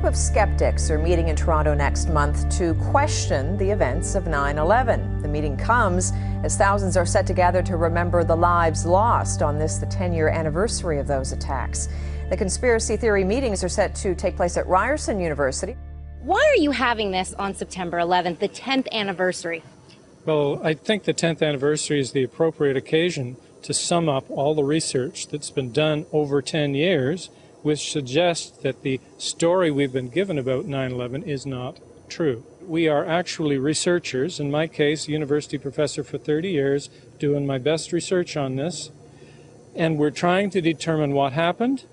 of skeptics are meeting in Toronto next month to question the events of 9/11. The meeting comes as thousands are set to gather to remember the lives lost on this, the 10-year anniversary of those attacks. The conspiracy theory meetings are set to take place at Ryerson University. Why are you having this on September 11th, the 10th anniversary? Well, I think the 10th anniversary is the appropriate occasion to sum up all the research that's been done over 10 years, which suggests that the story we've been given about 9/11 is not true. We are actually researchers, in my case, university professor for 30 years, doing my best research on this, and we're trying to determine what happened,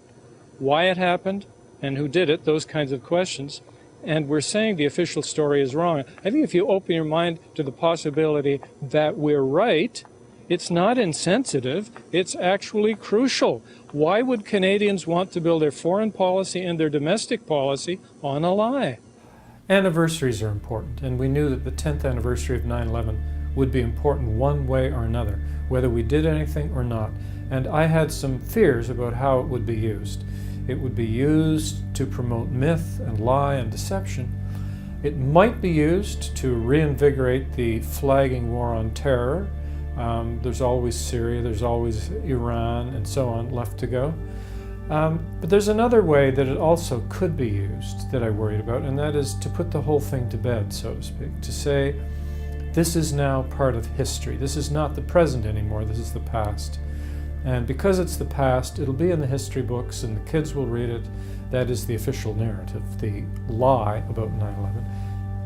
why it happened, and who did it, those kinds of questions. And we're saying the official story is wrong. I think if you open your mind to the possibility that we're right, it's not insensitive, it's actually crucial. Why would Canadians want to build their foreign policy and their domestic policy on a lie? Anniversaries are important, and we knew that the 10th anniversary of 9/11 would be important one way or another, whether we did anything or not. And I had some fears about how it would be used. It would be used to promote myth and lie and deception. It might be used to reinvigorate the flagging war on terror. There's always Syria, there's always Iran, and so on left to go. But there's another way that it also could be used that I worried about, and that is to put the whole thing to bed, so to speak, to say this is now part of history. This is not the present anymore, this is the past. And because it's the past, it'll be in the history books and the kids will read it. That is the official narrative, the lie about 9/11.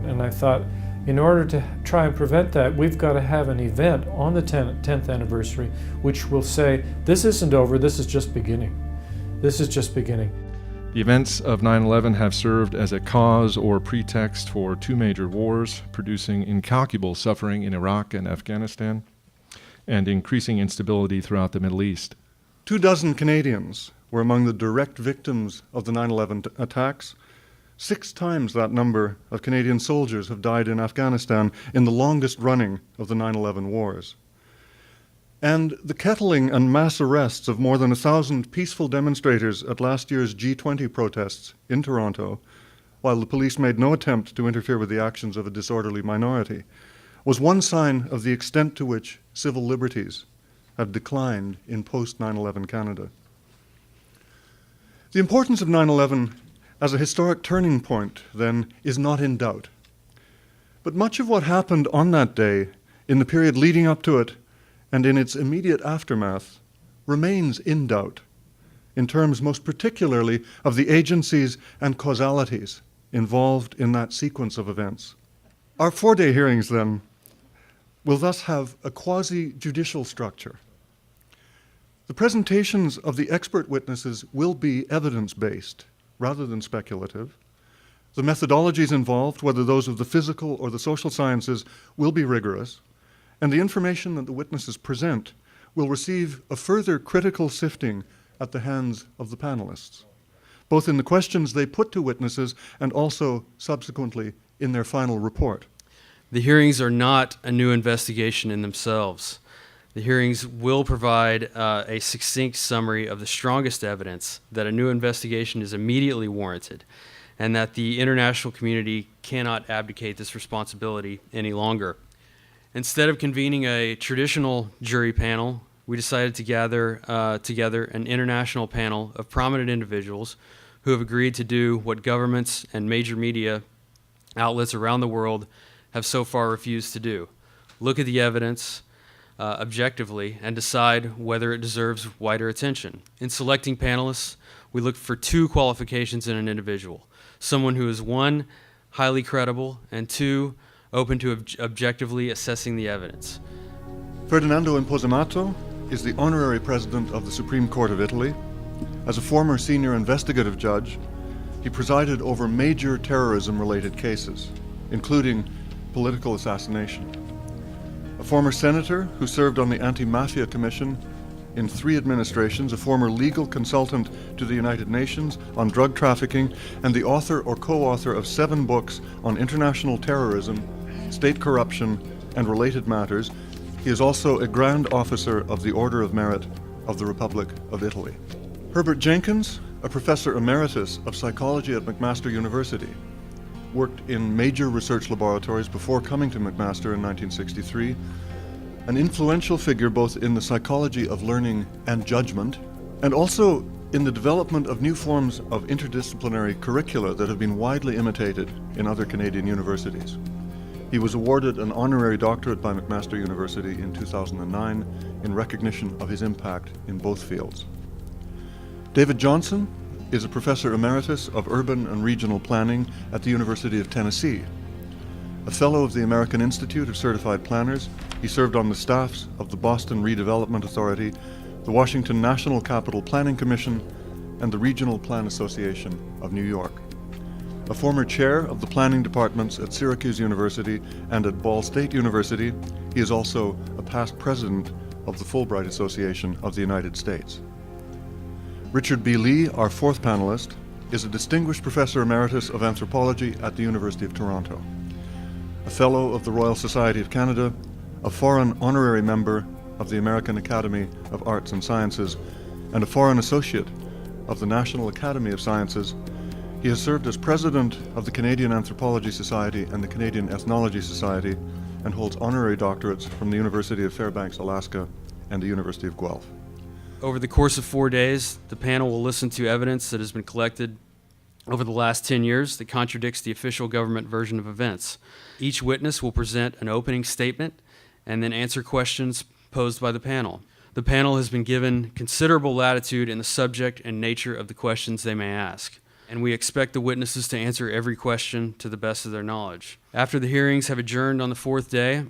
And I thought, in order to try and prevent that, we've got to have an event on the 10th anniversary which will say, this isn't over, this is just beginning. This is just beginning. The events of 9/11 have served as a cause or pretext for two major wars, producing incalculable suffering in Iraq and Afghanistan, and increasing instability throughout the Middle East. 24 Canadians were among the direct victims of the 9/11 attacks. 6 times that number of Canadian soldiers have died in Afghanistan in the longest running of the 9/11 wars. And the kettling and mass arrests of more than 1,000 peaceful demonstrators at last year's G20 protests in Toronto, while the police made no attempt to interfere with the actions of a disorderly minority, was one sign of the extent to which civil liberties have declined in post-9/11 Canada. The importance of 9/11 as a historic turning point, then, is not in doubt. But much of what happened on that day, in the period leading up to it, and in its immediate aftermath, remains in doubt, in terms most particularly of the agencies and causalities involved in that sequence of events. Our 4-day hearings, then, will thus have a quasi-judicial structure. The presentations of the expert witnesses will be evidence-based rather than speculative. The methodologies involved, whether those of the physical or the social sciences, will be rigorous, and the information that the witnesses present will receive a further critical sifting at the hands of the panelists, both in the questions they put to witnesses and also subsequently in their final report. The hearings are not a new investigation in themselves. The hearings will provide a succinct summary of the strongest evidence that a new investigation is immediately warranted and that the international community cannot abdicate this responsibility any longer. Instead of convening a traditional jury panel, we decided to gather together an international panel of prominent individuals who have agreed to do what governments and major media outlets around the world have so far refused to do: look at the evidence objectively and decide whether it deserves wider attention. In selecting panelists, we looked for 2 qualifications in an individual: someone who is 1, highly credible, and 2, open to objectively assessing the evidence. Ferdinando Imposamato is the honorary president of the Supreme Court of Italy. As a former senior investigative judge, he presided over major terrorism-related cases, including political assassination. A former senator who served on the Anti-Mafia Commission in 3 administrations, a former legal consultant to the United Nations on drug trafficking, and the author or co-author of 7 books on international terrorism, state corruption, and related matters. He is also a Grand Officer of the Order of Merit of the Republic of Italy. Herbert Jenkins a professor emeritus of psychology at McMaster University, worked in major research laboratories before coming to McMaster in 1963, an influential figure both in the psychology of learning and judgment, and also in the development of new forms of interdisciplinary curricula that have been widely imitated in other Canadian universities. He was awarded an honorary doctorate by McMaster University in 2009 in recognition of his impact in both fields. David Johnson is a professor emeritus of urban and regional planning at the University of Tennessee. A fellow of the American Institute of Certified Planners, he served on the staffs of the Boston Redevelopment Authority, the Washington National Capital Planning Commission, and the Regional Plan Association of New York. A former chair of the planning departments at Syracuse University and at Ball State University, he is also a past president of the Fulbright Association of the United States. Richard B. Lee, our fourth panelist, is a distinguished professor emeritus of anthropology at the University of Toronto, a fellow of the Royal Society of Canada, a foreign honorary member of the American Academy of Arts and Sciences, and a foreign associate of the National Academy of Sciences. He has served as president of the Canadian Anthropology Society and the Canadian Ethnology Society, and holds honorary doctorates from the University of Fairbanks, Alaska, and the University of Guelph. Over the course of 4 days, the panel will listen to evidence that has been collected over the last 10 years that contradicts the official government version of events. Each witness will present an opening statement and then answer questions posed by the panel. The panel has been given considerable latitude in the subject and nature of the questions they may ask, and we expect the witnesses to answer every question to the best of their knowledge. After the hearings have adjourned on the fourth day,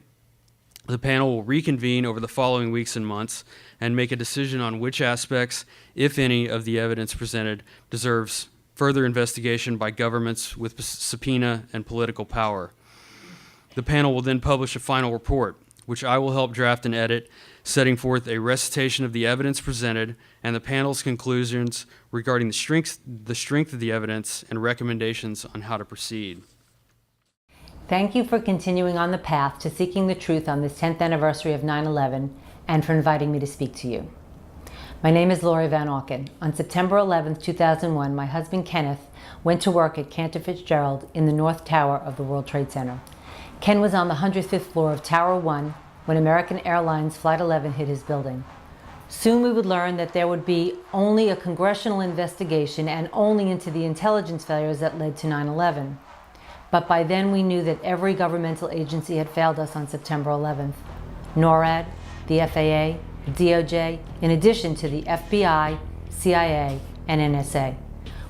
the panel will reconvene over the following weeks and months and make a decision on which aspects, if any, of the evidence presented deserves further investigation by governments with subpoena and political power. The panel will then publish a final report, which I will help draft and edit, setting forth a recitation of the evidence presented and the panel's conclusions regarding the strength of the evidence and recommendations on how to proceed. Thank you for continuing on the path to seeking the truth on this 10th anniversary of 9/11 and for inviting me to speak to you. My name is Laurie Van Auken. On September 11, 2001, my husband Kenneth went to work at Cantor Fitzgerald in the North Tower of the World Trade Center. Ken was on the 105th floor of Tower 1 when American Airlines Flight 11 hit his building. Soon we would learn that there would be only a congressional investigation and only into the intelligence failures that led to 9/11. But by then we knew that every governmental agency had failed us on September 11th. NORAD, the FAA, the DOJ, in addition to the FBI, CIA, and NSA.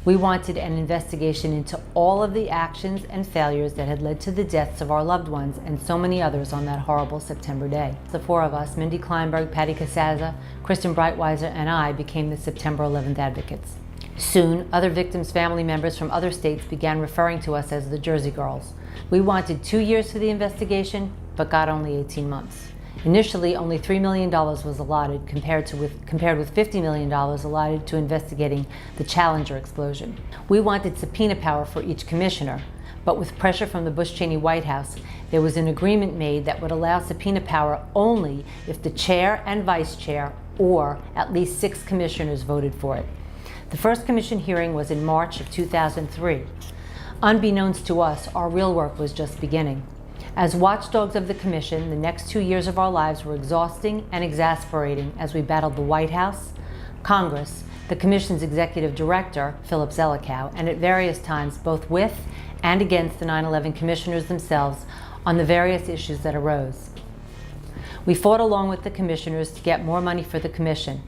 We wanted an investigation into all of the actions and failures that had led to the deaths of our loved ones and so many others on that horrible September day. The four of us, Mindy Kleinberg, Patty Casaza, Kristen Breitweiser, and I, became the September 11th advocates. Soon, other victims' family members from other states began referring to us as the Jersey Girls. We wanted 2 years for the investigation, but got only 18 months. Initially, only $3 million was allotted compared with $50 million allotted to investigating the Challenger explosion. We wanted subpoena power for each commissioner, but with pressure from the Bush-Cheney White House, there was an agreement made that would allow subpoena power only if the chair and vice chair, or at least 6 commissioners, voted for it. The first commission hearing was in March of 2003. Unbeknownst to us, our real work was just beginning. As watchdogs of the commission, the next 2 years of our lives were exhausting and exasperating as we battled the White House, Congress, the commission's executive director, Philip Zelikow, and at various times both with and against the 9/11 commissioners themselves on the various issues that arose. We fought along with the commissioners to get more money for the commission,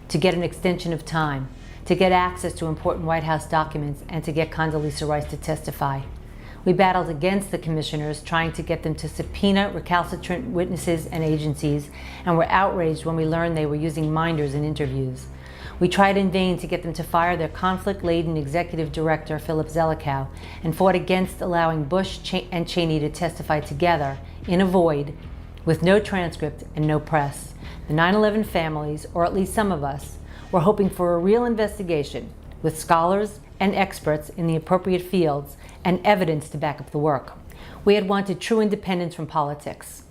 to get an extension of time, to get access to important White House documents, and to get Condoleezza Rice to testify. We battled against the commissioners, trying to get them to subpoena recalcitrant witnesses and agencies, and were outraged when we learned they were using minders in interviews. We tried in vain to get them to fire their conflict-laden executive director, Philip Zelikow, and fought against allowing Bush and Cheney to testify together in a void with no transcript and no press. The 9/11 families, or at least some of us, were hoping for a real investigation with scholars and experts in the appropriate fields and evidence to back up the work. We had wanted true independence from politics.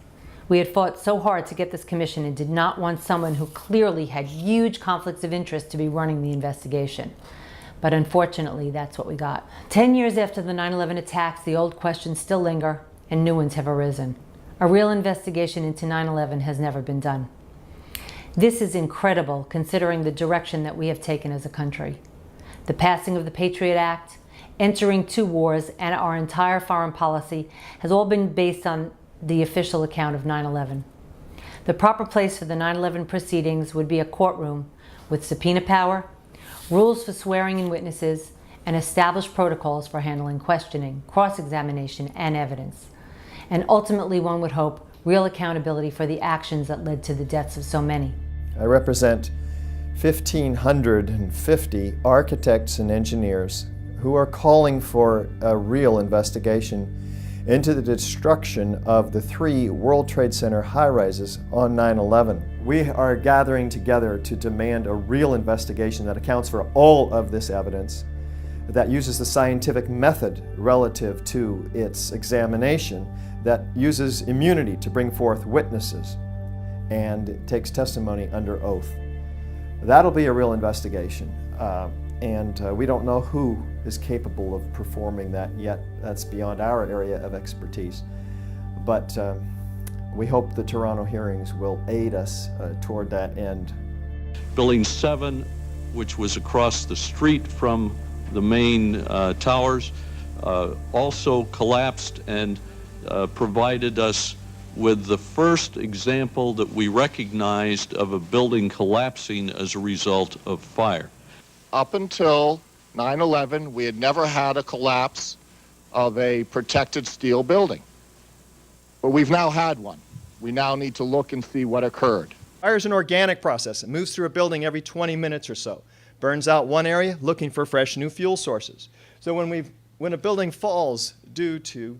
We had fought so hard to get this commission and did not want someone who clearly had huge conflicts of interest to be running the investigation. But unfortunately, that's what we got. 10 years after the 9/11 attacks, the old questions still linger and new ones have arisen. A real investigation into 9/11 has never been done. This is incredible considering the direction that we have taken as a country. The passing of the Patriot Act, entering 2 wars, and our entire foreign policy has all been based on the official account of 9/11. The proper place for the 9/11 proceedings would be a courtroom with subpoena power, rules for swearing in witnesses, and established protocols for handling questioning, cross-examination, and evidence. And ultimately, one would hope, real accountability for the actions that led to the deaths of so many. I represent 1,550 architects and engineers who are calling for a real investigation into the destruction of the 3 World Trade Center high-rises on 9/11. We are gathering together to demand a real investigation that accounts for all of this evidence, that uses the scientific method relative to its examination, that uses immunity to bring forth witnesses, and takes testimony under oath. That'll be a real investigation. We don't know who is capable of performing that yet. That's beyond our area of expertise. But we hope the Toronto hearings will aid us toward that end. Building 7, which was across the street from the main towers, also collapsed and provided us with the first example that we recognized of a building collapsing as a result of fire. Up until 9/11, we had never had a collapse of a protected steel building. But we've now had one. We now need to look and see what occurred. Fire is an organic process. It moves through a building every 20 minutes or so. Burns out one area, looking for fresh new fuel sources. So when a building falls due to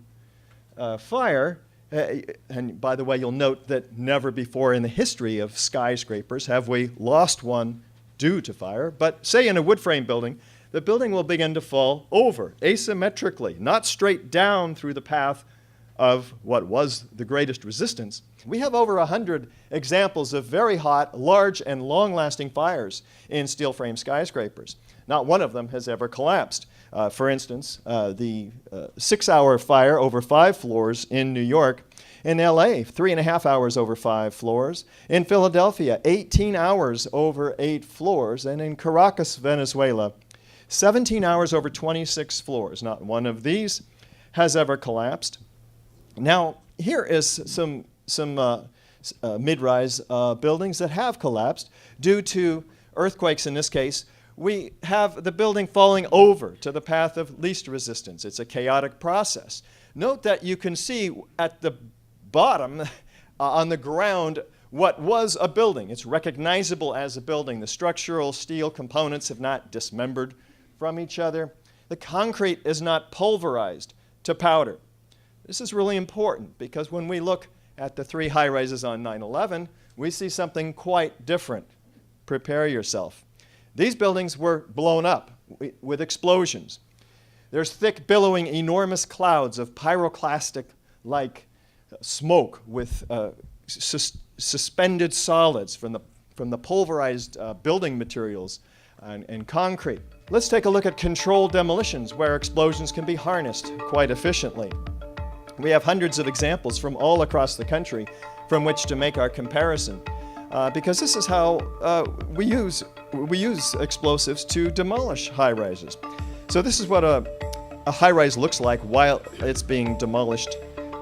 fire, and by the way, you'll note that never before in the history of skyscrapers have we lost one due to fire, but say in a wood frame building, the building will begin to fall over asymmetrically, not straight down through the path of what was the greatest resistance. We have over 100 examples of very hot, large, and long-lasting fires in steel frame skyscrapers. Not one of them has ever collapsed. For instance, the 6-hour fire over 5 floors in New York. In LA, 3.5 hours over 5 floors. In Philadelphia, 18 hours over 8 floors. And in Caracas, Venezuela, 17 hours over 26 floors. Not one of these has ever collapsed. Now, here is some mid-rise buildings that have collapsed due to earthquakes in this case. We have the building falling over to the path of least resistance. It's a chaotic process. Note that you can see at the bottom on the ground what was a building. It's recognizable as a building. The structural steel components have not dismembered from each other. The concrete is not pulverized to powder. This is really important because when we look at the 3 high-rises on 9/11, we see something quite different. Prepare yourself. These buildings were blown up with explosions. There's thick, billowing, enormous clouds of pyroclastic-like smoke with suspended solids from the pulverized building materials and concrete. Let's take a look at controlled demolitions where explosions can be harnessed quite efficiently. We have hundreds of examples from all across the country from which to make our comparison because this is how we use explosives to demolish high-rises. So this is what a high-rise looks like while it's being demolished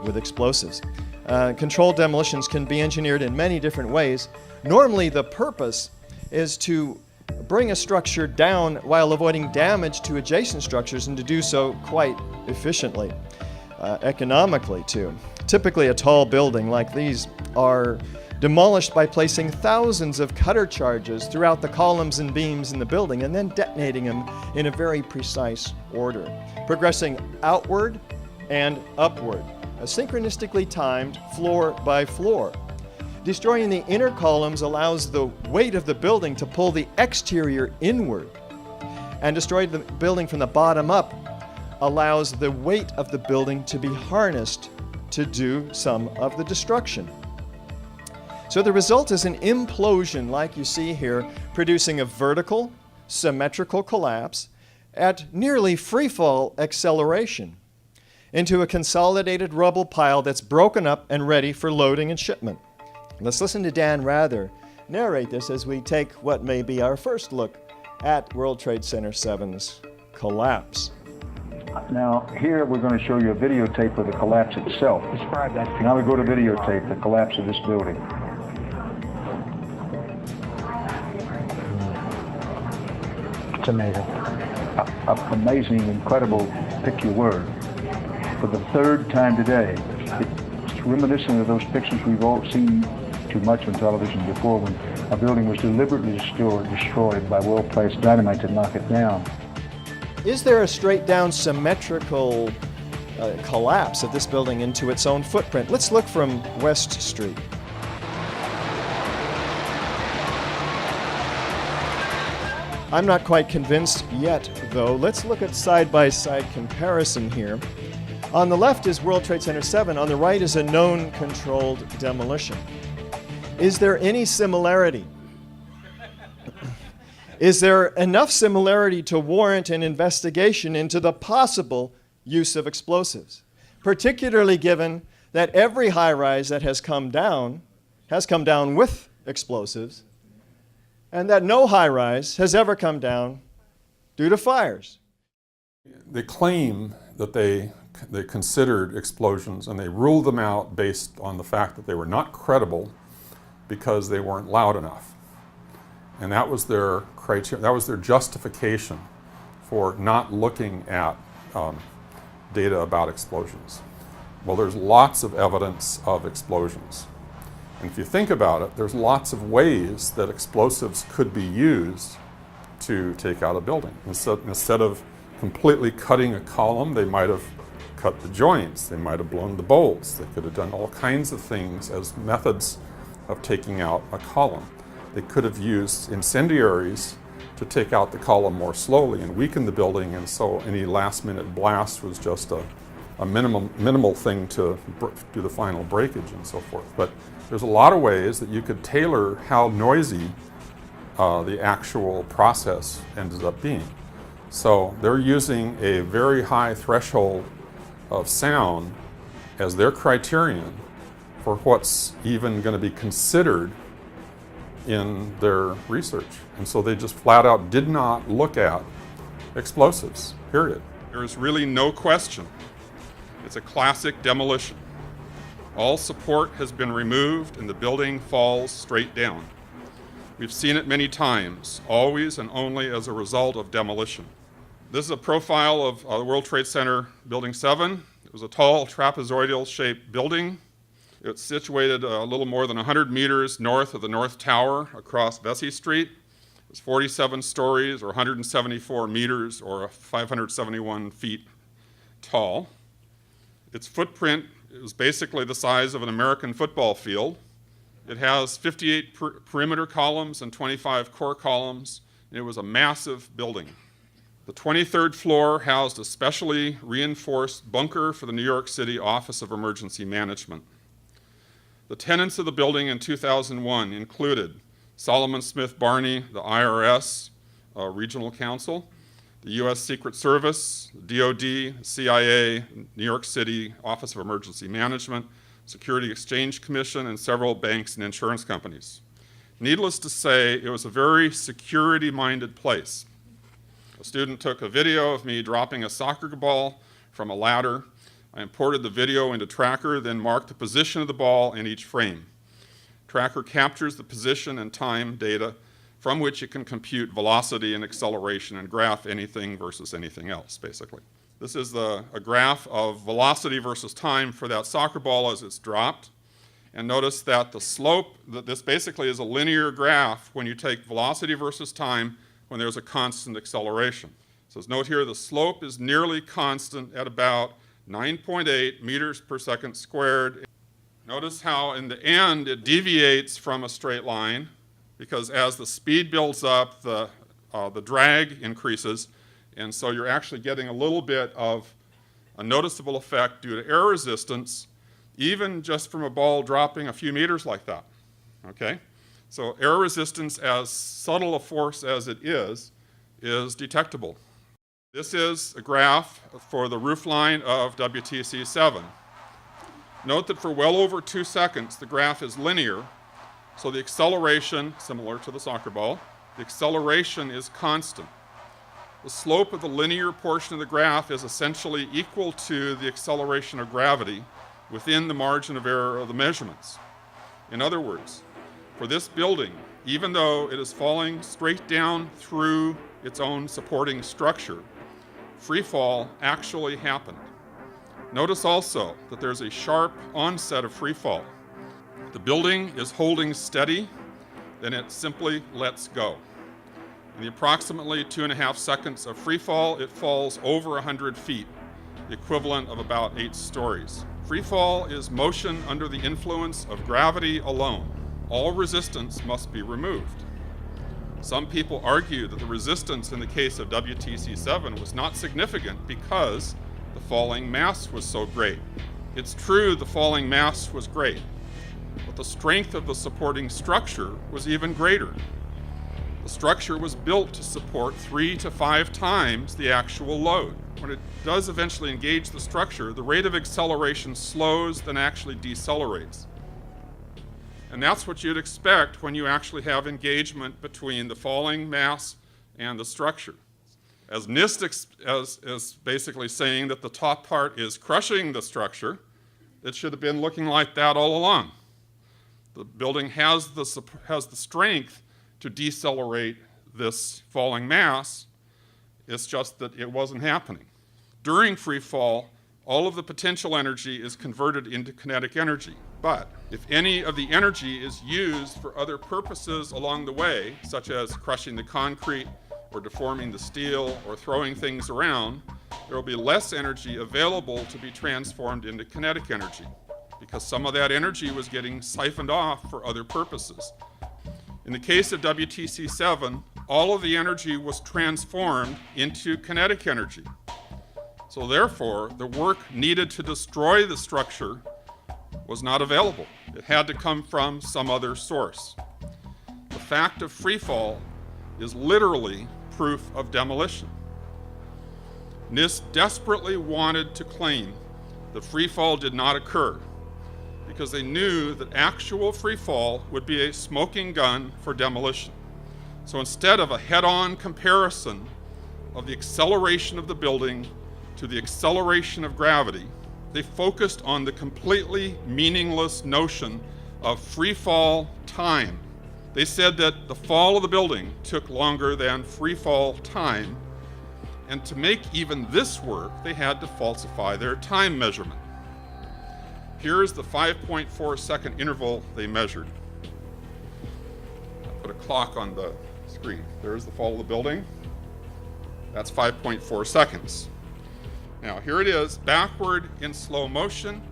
with explosives. Controlled demolitions can be engineered in many different ways. Normally the purpose is to bring a structure down while avoiding damage to adjacent structures and to do so quite efficiently, economically too. Typically a tall building like these are demolished by placing thousands of cutter charges throughout the columns and beams in the building and then detonating them in a very precise order, progressing outward and upward, synchronistically timed floor by floor. Destroying the inner columns allows the weight of the building to pull the exterior inward, and destroying the building from the bottom up allows the weight of the building to be harnessed to do some of the destruction. So the result is an implosion like you see here, producing a vertical, symmetrical collapse at nearly freefall acceleration into a consolidated rubble pile that's broken up and ready for loading and shipment. Let's listen to Dan Rather narrate this as we take what may be our first look at World Trade Center 7's collapse. Now, here we're going to show you a videotape of the collapse itself. Describe that. Now we go to videotape, the collapse of this building. It's amazing. Amazing, incredible, pick your word. For the third time today, it's reminiscent of those pictures we've all seen too much on television before, when a building was deliberately destroyed by well-placed dynamite to knock it down. Is there a straight-down symmetrical collapse of this building into its own footprint? Let's look from West Street. I'm not quite convinced yet, though. Let's look at side-by-side comparison here. On the left is World Trade Center 7. On the right is a known controlled demolition. Is there any similarity? Is there enough similarity to warrant an investigation into the possible use of explosives, particularly given that every high-rise that has come down with explosives, and that no high-rise has ever come down due to fires? They claim that they considered explosions, and they ruled them out based on the fact that they were not credible because they weren't loud enough. And that was their criteria, that was their justification for not looking at data about explosions. Well, there's lots of evidence of explosions. And if you think about it, there's lots of ways that explosives could be used to take out a building. Instead of completely cutting a column, they might have cut the joints, they might have blown the bolts, they could have done all kinds of things as methods of taking out a column. They could have used incendiaries to take out the column more slowly and weaken the building, and so any last-minute blast was just a minimal thing to do the final breakage and so forth. But there's a lot of ways that you could tailor how noisy the actual process ended up being. So they're using a very high threshold of sound as their criterion for what's even going to be considered in their research. And so they just flat out did not look at explosives, period. There is really no question. It's a classic demolition. All support has been removed and the building falls straight down. We've seen it many times, always and only as a result of demolition. This is a profile of the World Trade Center Building 7. It was a tall trapezoidal-shaped building. It's situated a little more than 100 meters north of the North Tower across Vesey Street. It's 47 stories or 174 meters or 571 feet tall. Its footprint is basically the size of an American football field. It has 58 perimeter columns and 25 core columns. It was a massive building. The 23rd floor housed a specially reinforced bunker for the New York City Office of Emergency Management. The tenants of the building in 2001 included Solomon Smith Barney, the IRS Regional Counsel, the U.S. Secret Service, the DOD, CIA, New York City Office of Emergency Management, Security Exchange Commission, and several banks and insurance companies. Needless to say, it was a very security-minded place. A student took a video of me dropping a soccer ball from a ladder. I imported the video into Tracker, then marked the position of the ball in each frame. Tracker captures the position and time data from which it can compute velocity and acceleration and graph anything versus anything else, basically. This is a graph of velocity versus time for that soccer ball as it's dropped. And notice that the slope, this basically is a linear graph when you take velocity versus time when there's a constant acceleration. So note here, the slope is nearly constant at about 9.8 meters per second squared. Notice how in the end it deviates from a straight line, because as the speed builds up, the drag increases, and so you're actually getting a little bit of a noticeable effect due to air resistance, even just from a ball dropping a few meters like that, okay? So air resistance, as subtle a force as it is detectable. This is a graph for the roofline of WTC-7. Note that for well over 2 seconds, the graph is linear, so the acceleration, similar to the soccer ball, the acceleration is constant. The slope of the linear portion of the graph is essentially equal to the acceleration of gravity within the margin of error of the measurements. In other words, for this building, even though it is falling straight down through its own supporting structure, free fall actually happened. Notice also that there's a sharp onset of free fall. The building is holding steady, then it simply lets go. In the approximately 2.5 seconds of free fall, it falls over 100 feet, the equivalent of about 8 stories. Free fall is motion under the influence of gravity alone. All resistance must be removed. Some people argue that the resistance in the case of WTC-7 was not significant because the falling mass was so great. It's true the falling mass was great, but the strength of the supporting structure was even greater. The structure was built to support 3 to 5 times the actual load. When it does eventually engage the structure, the rate of acceleration slows, then actually decelerates. And that's what you'd expect when you actually have engagement between the falling mass and the structure. As NIST is basically saying that the top part is crushing the structure, it should have been looking like that all along. The building has the strength to decelerate this falling mass. It's just that it wasn't happening. During free fall, all of the potential energy is converted into kinetic energy. But if any of the energy is used for other purposes along the way, such as crushing the concrete or deforming the steel or throwing things around, there will be less energy available to be transformed into kinetic energy because some of that energy was getting siphoned off for other purposes. In the case of WTC-7, all of the energy was transformed into kinetic energy. So therefore, the work needed to destroy the structure was not available. It had to come from some other source. The fact of free fall is literally proof of demolition. NIST desperately wanted to claim that free fall did not occur because they knew that actual free fall would be a smoking gun for demolition. So instead of a head-on comparison of the acceleration of the building to the acceleration of gravity, they focused on the completely meaningless notion of free fall time. They said that the fall of the building took longer than free fall time, and to make even this work, they had to falsify their time measurement. Here's the 5.4 second interval they measured. I put a clock on the screen. There's the fall of the building. That's 5.4 seconds. Now here it is, backward in slow motion,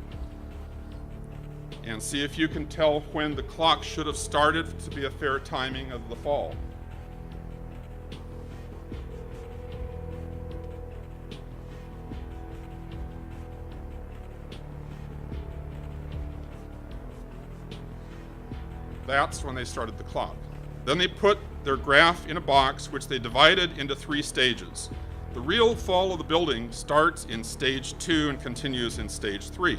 and see if you can tell when the clock should have started to be a fair timing of the fall. That's when they started the clock. Then they put their graph in a box which they divided into 3 stages. The real fall of the building starts in stage 2 and continues in stage 3.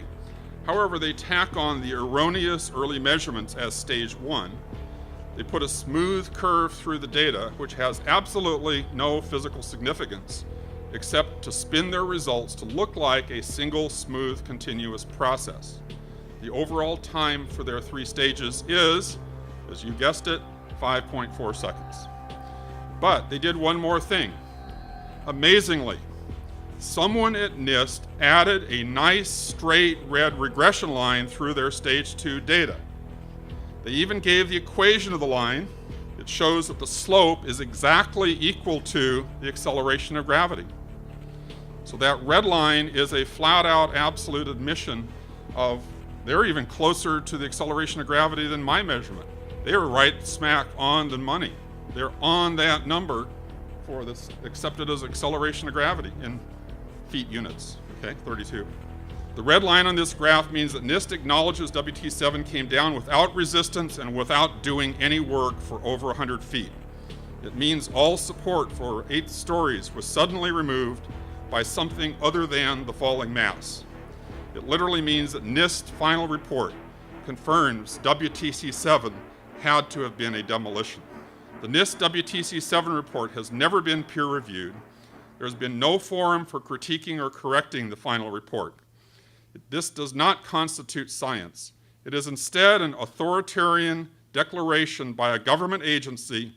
However, they tack on the erroneous early measurements as stage 1. They put a smooth curve through the data, which has absolutely no physical significance, except to spin their results to look like a single smooth continuous process. The overall time for their 3 stages is, as you guessed it, 5.4 seconds. But they did one more thing. Amazingly, someone at NIST added a nice straight red regression line through their stage 2 data. They even gave the equation of the line. It shows that the slope is exactly equal to the acceleration of gravity. So that red line is a flat out absolute admission of they're even closer to the acceleration of gravity than my measurement. They were right smack on the money. They're on that number for this accepted as acceleration of gravity in feet units, okay, 32. The red line on this graph means that NIST acknowledges WT7 came down without resistance and without doing any work for over 100 feet. It means all support for 8 stories was suddenly removed by something other than the falling mass. It literally means that NIST final report confirms WTC-7 had to have been a demolition. The NIST WTC-7 report has never been peer-reviewed. There's been no forum for critiquing or correcting the final report. This does not constitute science. It is instead an authoritarian declaration by a government agency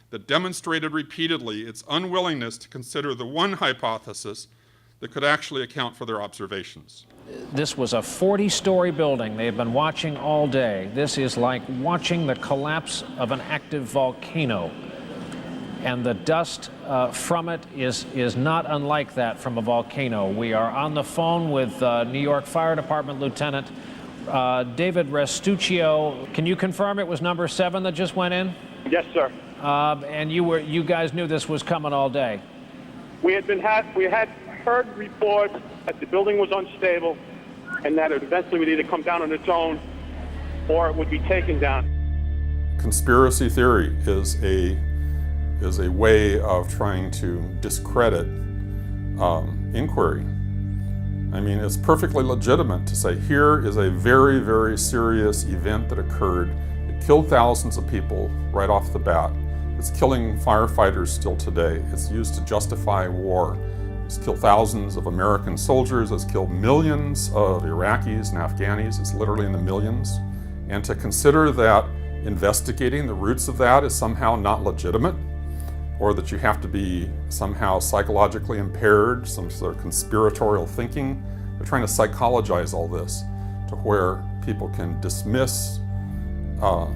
that demonstrated repeatedly its unwillingness to consider the one hypothesis that could actually account for their observations. This was a 40-story building they've been watching all day. This is like watching the collapse of an active volcano. And the dust from it is not unlike that from a volcano. We are on the phone with New York Fire Department Lieutenant David Restuccio. Can you confirm it was number 7 that just went in? Yes, sir. And you guys knew this was coming all day? We had heard reports that the building was unstable and that it eventually would either come down on its own or it would be taken down. Conspiracy theory is a way of trying to discredit inquiry. I mean, it's perfectly legitimate to say, here is a very, very serious event that occurred. It killed thousands of people right off the bat. It's killing firefighters still today. It's used to justify war. It's killed thousands of American soldiers. It's killed millions of Iraqis and Afghanis. It's literally in the millions. And to consider that investigating the roots of that is somehow not legitimate, or that you have to be somehow psychologically impaired, some sort of conspiratorial thinking. They're trying to psychologize all this to where people can dismiss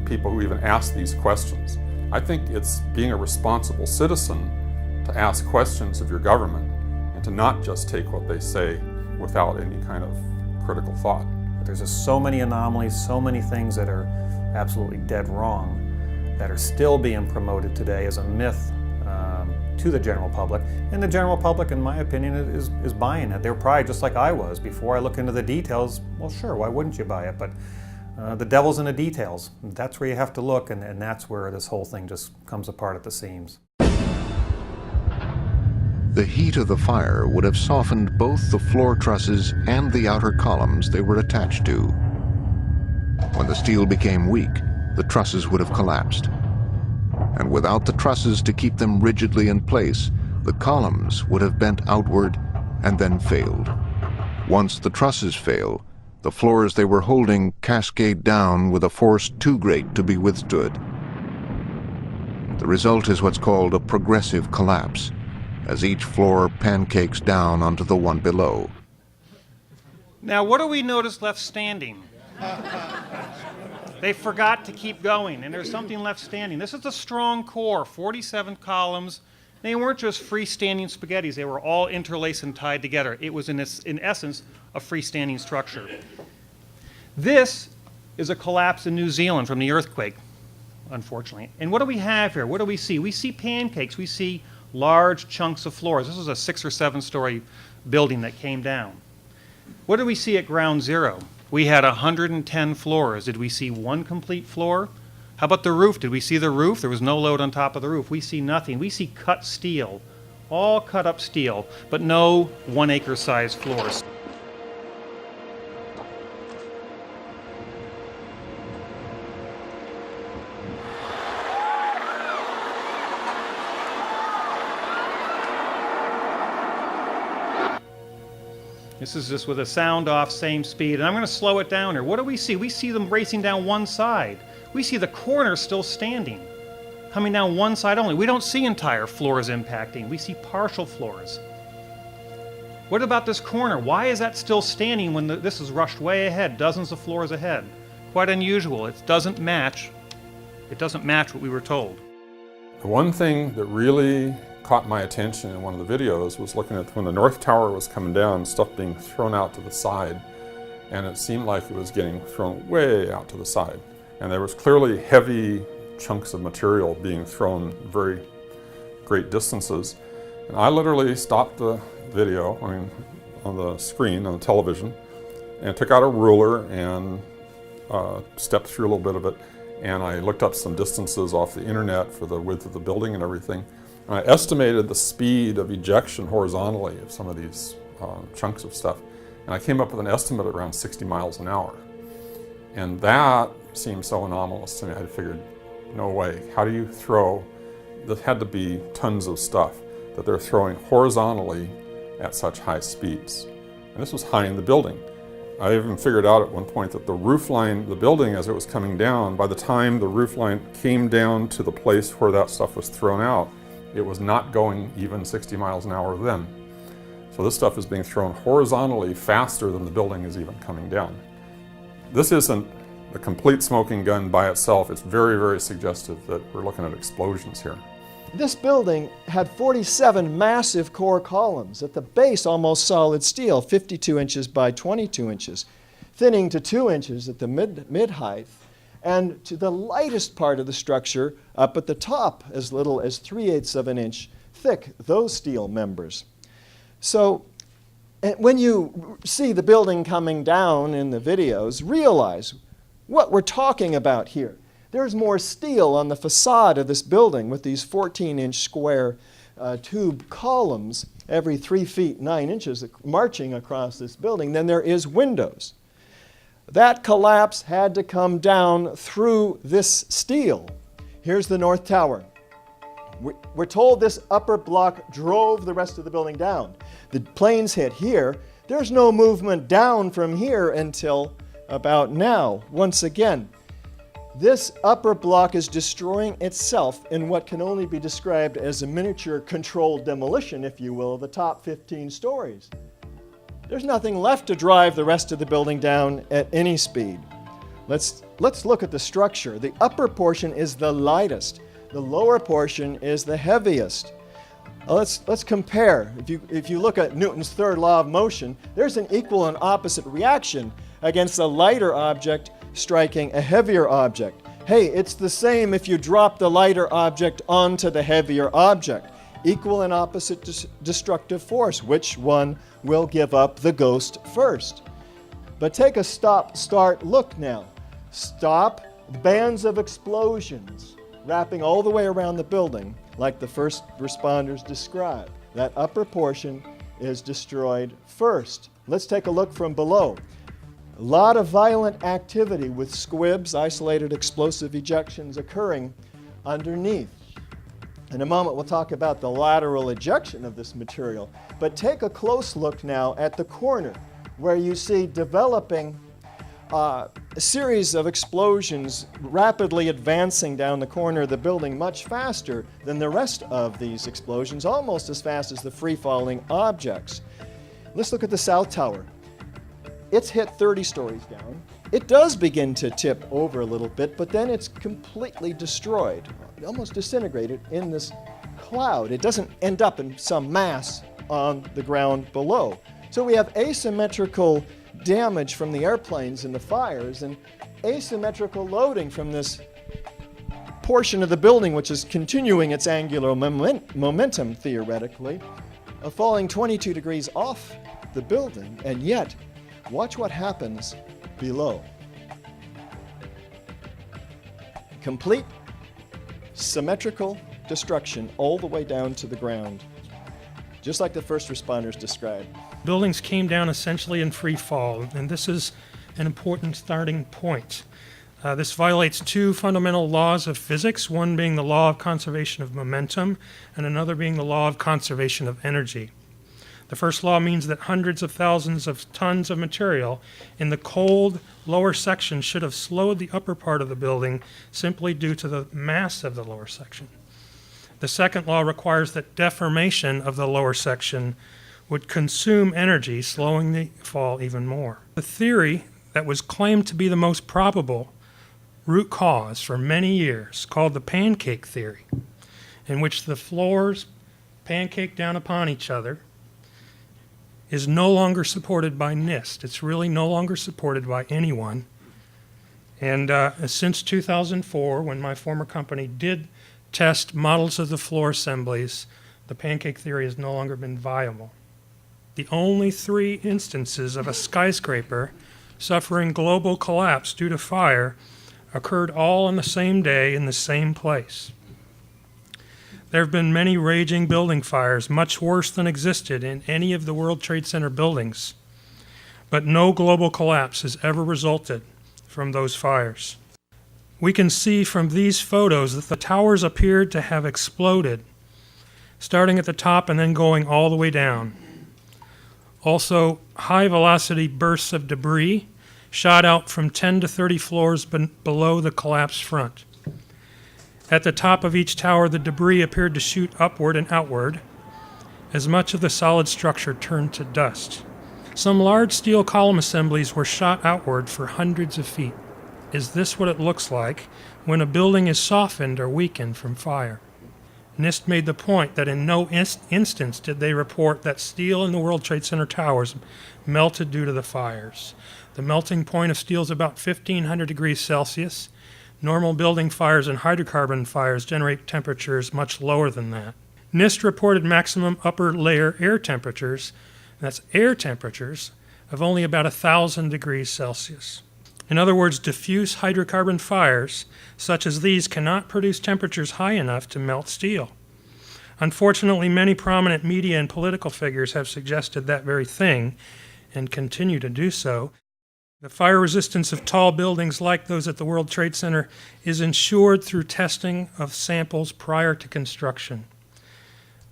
people who even ask these questions. I think it's being a responsible citizen to ask questions of your government and to not just take what they say without any kind of critical thought. There's just so many anomalies, so many things that are absolutely dead wrong that are still being promoted today as a myth to the general public. And the general public, in my opinion, is buying it. They're probably just like I was. Before I look into the details, well, sure, why wouldn't you buy it? But the devil's in the details. That's where you have to look, and that's where this whole thing just comes apart at the seams. The heat of the fire would have softened both the floor trusses and the outer columns they were attached to. When the steel became weak, the trusses would have collapsed. And without the trusses to keep them rigidly in place, the columns would have bent outward and then failed. Once the trusses fail, the floors they were holding cascade down with a force too great to be withstood. The result is what's called a progressive collapse, as each floor pancakes down onto the one below. Now, what do we notice left standing? They forgot to keep going, and there's something left standing. This is a strong core, 47 columns. They weren't just freestanding spaghettis. They were all interlaced and tied together. It was, in essence, a freestanding structure. This is a collapse in New Zealand from the earthquake, unfortunately. And what do we have here? What do we see? We see pancakes. We see large chunks of floors. This was a 6 or 7 story building that came down. What did we see at ground zero? We had 110 floors. Did we see one complete floor? How about the roof? Did we see the roof? There was no load on top of the roof. We see nothing. We see cut steel, all cut up steel, but no 1 acre size floors. This is just with a sound off, same speed, and I'm going to slow it down here. What do we see? We see them racing down one side. We see the corner still standing, coming down one side only. We don't see entire floors impacting. We see partial floors. What about this corner? Why is that still standing when this is rushed way ahead, dozens of floors ahead? Quite unusual. It doesn't match. It doesn't match what we were told. The one thing that really caught my attention in one of the videos was looking at when the North Tower was coming down, stuff being thrown out to the side, and it seemed like it was getting thrown way out to the side. And there was clearly heavy chunks of material being thrown very great distances. And I literally stopped the video, on the screen, on the television, and took out a ruler and stepped through a little bit of it and I looked up some distances off the internet for the width of the building and everything. And I estimated the speed of ejection horizontally of some of these chunks of stuff. And I came up with an estimate around 60 miles an hour. And that seemed so anomalous to me. I figured, no way. How do you throw, there had to be tons of stuff that they're throwing horizontally at such high speeds. And this was high in the building. I even figured out at one point that the roof line, the building as it was coming down, by the time the roof line came down to the place where that stuff was thrown out, it was not going even 60 miles an hour then. So this stuff is being thrown horizontally faster than the building is even coming down. This isn't a complete smoking gun by itself. It's very, very suggestive that we're looking at explosions here. This building had 47 massive core columns, at the base almost solid steel, 52 inches by 22 inches, thinning to 2 inches at the mid-height, and to the lightest part of the structure up at the top, as little as 3/8 of an inch thick, those steel members. So when you see the building coming down in the videos, realize what we're talking about here. There's more steel on the facade of this building with these 14-inch square tube columns every 3 feet 9 inches marching across this building than there is windows. That collapse had to come down through this steel. Here's the North Tower. We're told this upper block drove the rest of the building down. The planes hit here. There's no movement down from here until about now. Once again, this upper block is destroying itself in what can only be described as a miniature controlled demolition, if you will, of the top 15 stories. There's nothing left to drive the rest of the building down at any speed. Let's look at the structure. The upper portion is the lightest. The lower portion is the heaviest. Let's compare. If you look at Newton's third law of motion, there's an equal and opposite reaction against a lighter object striking a heavier object. Hey, it's the same if you drop the lighter object onto the heavier object. Equal and opposite destructive force. Which one will give up the ghost first? But take a stop-start look now. Stop, bands of explosions wrapping all the way around the building like the first responders described. That upper portion is destroyed first. Let's take a look from below. A lot of violent activity with squibs, isolated explosive ejections occurring underneath. In a moment, we'll talk about the lateral ejection of this material. But take a close look now at the corner, where you see developing a series of explosions rapidly advancing down the corner of the building much faster than the rest of these explosions, almost as fast as the free-falling objects. Let's look at the South Tower. It's hit 30 stories down. It does begin to tip over a little bit, but then it's completely destroyed, almost disintegrated in this cloud. It doesn't end up in some mass on the ground below. So we have asymmetrical damage from the airplanes and the fires, and asymmetrical loading from this portion of the building, which is continuing its angular momentum, theoretically, falling 22 degrees off the building, and yet watch what happens below. Complete symmetrical destruction all the way down to the ground, just like the first responders described. Buildings came down essentially in free fall, and this is an important starting point. This violates two fundamental laws of physics, one being the law of conservation of momentum, and another being the law of conservation of energy. The first law means that hundreds of thousands of tons of material in the cold lower section should have slowed the upper part of the building simply due to the mass of the lower section. The second law requires that deformation of the lower section would consume energy, slowing the fall even more. The theory that was claimed to be the most probable root cause for many years, called the pancake theory, in which the floors pancake down upon each other, is no longer supported by NIST. It's really no longer supported by anyone. And since 2004, when my former company did test models of the floor assemblies, the pancake theory has no longer been viable. The only 3 instances of a skyscraper suffering global collapse due to fire occurred all on the same day in the same place. There have been many raging building fires, much worse than existed in any of the World Trade Center buildings, but no global collapse has ever resulted from those fires. We can see from these photos that the towers appeared to have exploded, starting at the top and then going all the way down. Also, high-velocity bursts of debris shot out from 10 to 30 floors below the collapsed front. At the top of each tower, the debris appeared to shoot upward and outward as much of the solid structure turned to dust. Some large steel column assemblies were shot outward for hundreds of feet. Is this what it looks like when a building is softened or weakened from fire? NIST made the point that in no instance did they report that steel in the World Trade Center towers melted due to the fires. The melting point of steel is about 1,500 degrees Celsius. Normal building fires and hydrocarbon fires generate temperatures much lower than that. NIST reported maximum upper layer air temperatures, that's air temperatures, of only about 1,000 degrees Celsius. In other words, diffuse hydrocarbon fires, such as these, cannot produce temperatures high enough to melt steel. Unfortunately, many prominent media and political figures have suggested that very thing, and continue to do so. The fire resistance of tall buildings like those at the World Trade Center is ensured through testing of samples prior to construction.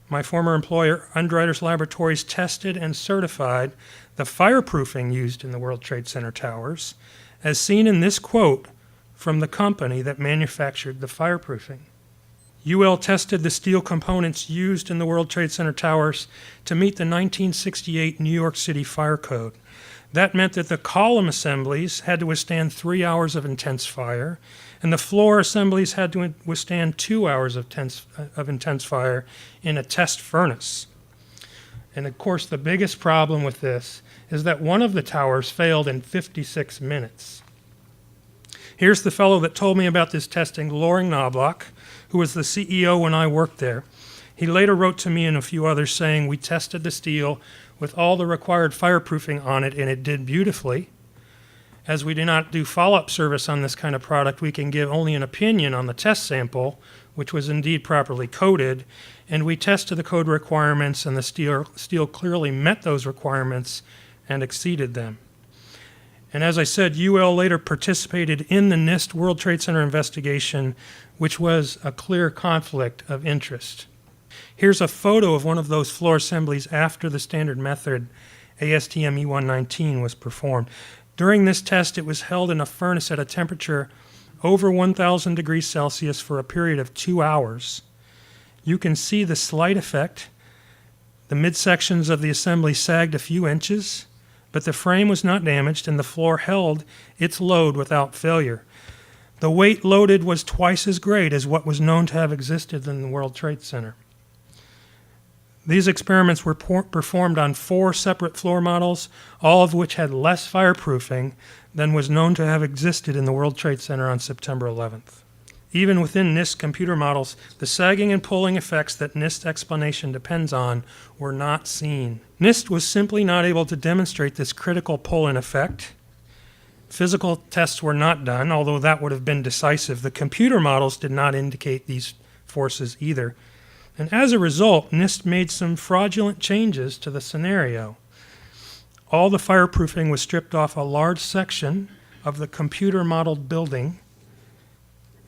My former employer, Underwriters Laboratories, tested and certified the fireproofing used in the World Trade Center towers, as seen in this quote from the company that manufactured the fireproofing. UL tested the steel components used in the World Trade Center towers to meet the 1968 New York City Fire Code. That meant that the column assemblies had to withstand 3 hours of intense fire, and the floor assemblies had to withstand 2 hours of intense fire in a test furnace. And of course, the biggest problem with this is that one of the towers failed in 56 minutes. Here's the fellow that told me about this testing, Loring Knobloch, who was the CEO when I worked there. He later wrote to me and a few others saying, "We tested the steel with all the required fireproofing on it, and it did beautifully. As we do not do follow-up service on this kind of product, we can give only an opinion on the test sample, which was indeed properly coated, and we tested the code requirements, and the steel clearly met those requirements and exceeded them." And as I said, UL later participated in the NIST World Trade Center investigation, which was a clear conflict of interest. Here's a photo of one of those floor assemblies after the standard method ASTM E119 was performed. During this test, it was held in a furnace at a temperature over 1,000 degrees Celsius for a period of 2 hours. You can see the slight effect. The midsections of the assembly sagged a few inches, but the frame was not damaged and the floor held its load without failure. The weight loaded was twice as great as what was known to have existed in the World Trade Center. These experiments were performed on 4 separate floor models, all of which had less fireproofing than was known to have existed in the World Trade Center on September 11th. Even within NIST computer models, the sagging and pulling effects that NIST explanation depends on were not seen. NIST was simply not able to demonstrate this critical pull-in effect. Physical tests were not done, although that would have been decisive. The computer models did not indicate these forces either. And as a result, NIST made some fraudulent changes to the scenario. All the fireproofing was stripped off a large section of the computer-modeled building,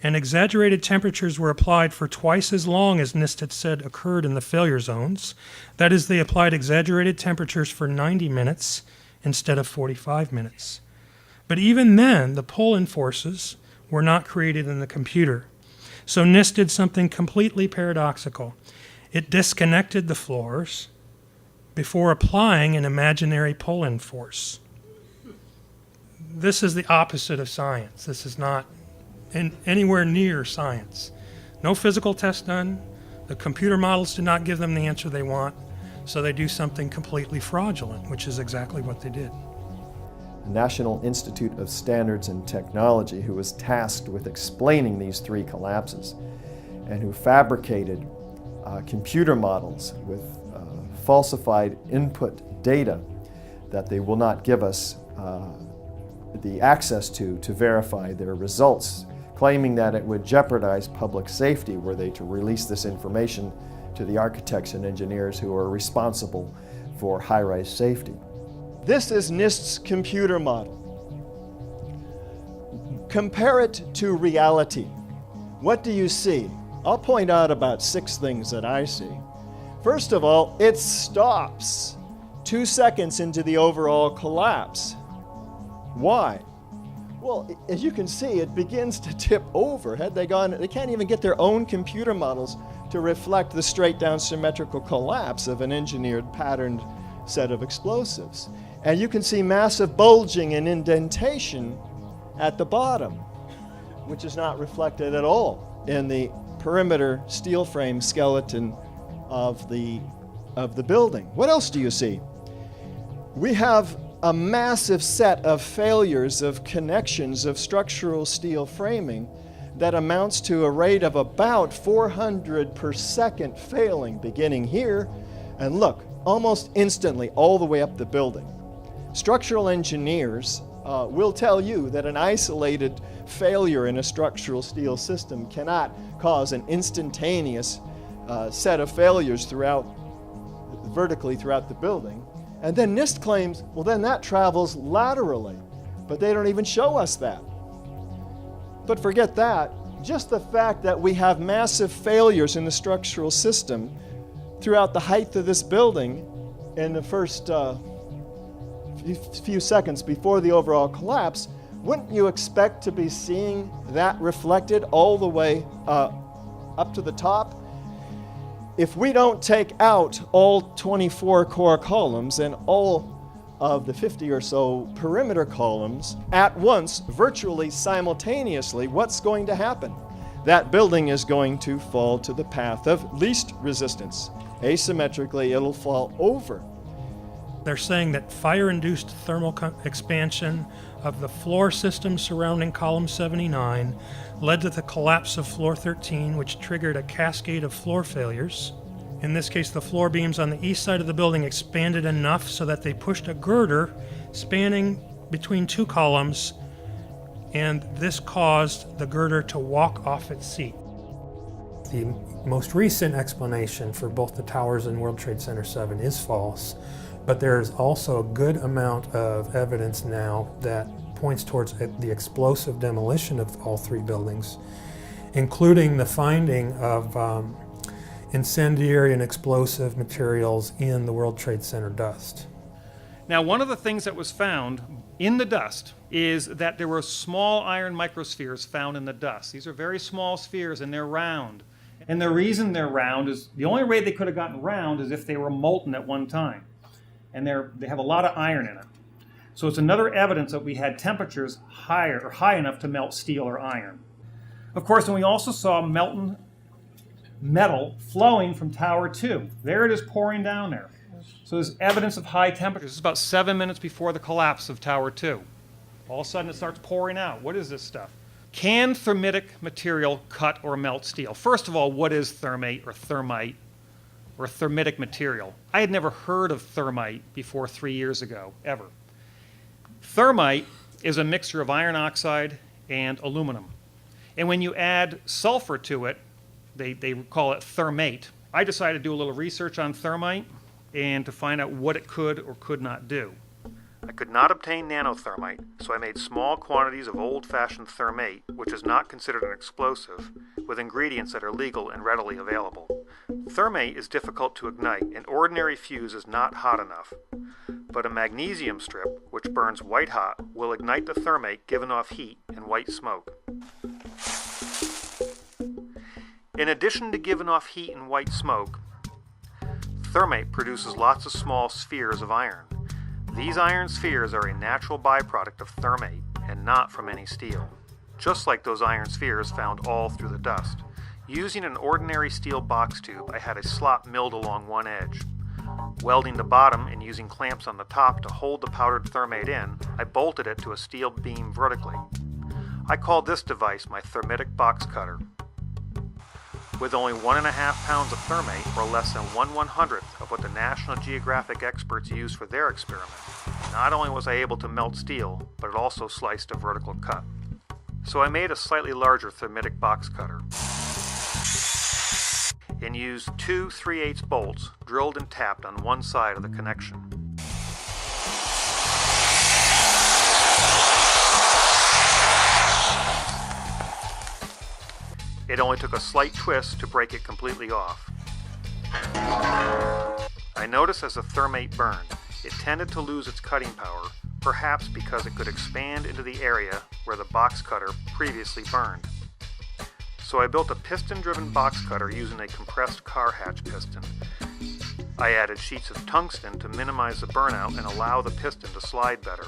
and exaggerated temperatures were applied for twice as long as NIST had said occurred in the failure zones. That is, they applied exaggerated temperatures for 90 minutes instead of 45 minutes. But even then, the pull-in forces were not created in the computer. So NIST did something completely paradoxical. It disconnected the floors before applying an imaginary pull-in force. This is the opposite of science. This is not anywhere near science. No physical test done. The computer models did not give them the answer they want, so they do something completely fraudulent, which is exactly what they did. The National Institute of Standards and Technology, who was tasked with explaining these 3 collapses and who fabricated computer models with falsified input data that they will not give us, the access to verify their results, claiming that it would jeopardize public safety were they to release this information to the architects and engineers who are responsible for high-rise safety. This is NIST's computer model. Compare it to reality. What do you see? I'll point out about 6 things that I see. First of all, it stops 2 seconds into the overall collapse. Why? Well, as you can see, it begins to tip over. Had they gone, they can't even get their own computer models to reflect the straight down symmetrical collapse of an engineered patterned set of explosives. And you can see massive bulging and indentation at the bottom, which is not reflected at all in the perimeter steel frame skeleton of the building. What else do you see? We have a massive set of failures of connections of structural steel framing that amounts to a rate of about 400 per second failing, beginning here, and look, almost instantly all the way up the building. Structural engineers will tell you that an isolated failure in a structural steel system cannot cause an instantaneous set of failures vertically throughout the building. And then NIST claims, well, then that travels laterally, but they don't even show us that. But forget that. Just the fact that we have massive failures in the structural system throughout the height of this building in the first few seconds before the overall collapse, wouldn't you expect to be seeing that reflected all the way up to the top? If we don't take out all 24 core columns and all of the 50 or so perimeter columns at once, virtually simultaneously, what's going to happen? That building is going to fall to the path of least resistance. Asymmetrically, it'll fall over. They're saying that fire-induced thermal expansion of the floor system surrounding column 79 led to the collapse of floor 13, which triggered a cascade of floor failures. In this case, the floor beams on the east side of the building expanded enough so that they pushed a girder spanning between 2 columns, and this caused the girder to walk off its seat. The most recent explanation for both the towers and World Trade Center 7 is false, but there's also a good amount of evidence now that points towards the explosive demolition of all 3 buildings, including the finding of incendiary and explosive materials in the World Trade Center dust. Now, one of the things that was found in the dust is that there were small iron microspheres found in the dust. These are very small spheres and they're round. And the reason they're round is, the only way they could have gotten round is if they were molten at one time. And they have a lot of iron in it. So it's another evidence that we had temperatures high enough to melt steel or iron. Of course, and we also saw molten metal flowing from Tower 2. There it is pouring down there. So there's evidence of high temperatures. This is about 7 minutes before the collapse of Tower 2. All of a sudden it starts pouring out. What is this stuff? Can thermitic material cut or melt steel? First of all, what is thermate or thermite or thermitic material? I had never heard of thermite before 3 years ago, ever. Thermite is a mixture of iron oxide and aluminum. And when you add sulfur to it, they call it thermate. I decided to do a little research on thermite and to find out what it could or could not do. I could not obtain nanothermite, so I made small quantities of old-fashioned thermate, which is not considered an explosive, with ingredients that are legal and readily available. Thermate is difficult to ignite. An ordinary fuse is not hot enough. But a magnesium strip, which burns white hot, will ignite the thermate giving off heat and white smoke. In addition to giving off heat and white smoke, thermate produces lots of small spheres of iron. These iron spheres are a natural byproduct of thermate and not from any steel, just like those iron spheres found all through the dust. Using an ordinary steel box tube, I had a slot milled along one edge. Welding the bottom and using clamps on the top to hold the powdered thermate in, I bolted it to a steel beam vertically. I called this device my thermitic box cutter. With only 1.5 pounds of thermate, or less than 1/100th of what the National Geographic experts used for their experiment, not only was I able to melt steel, but it also sliced a vertical cut. So I made a slightly larger thermitic box cutter and used two 3/8 bolts drilled and tapped on one side of the connection. It only took a slight twist to break it completely off. I noticed as the thermite burned, it tended to lose its cutting power, perhaps because it could expand into the area where the box cutter previously burned. So I built a piston-driven box cutter using a compressed car hatch piston. I added sheets of tungsten to minimize the burnout and allow the piston to slide better.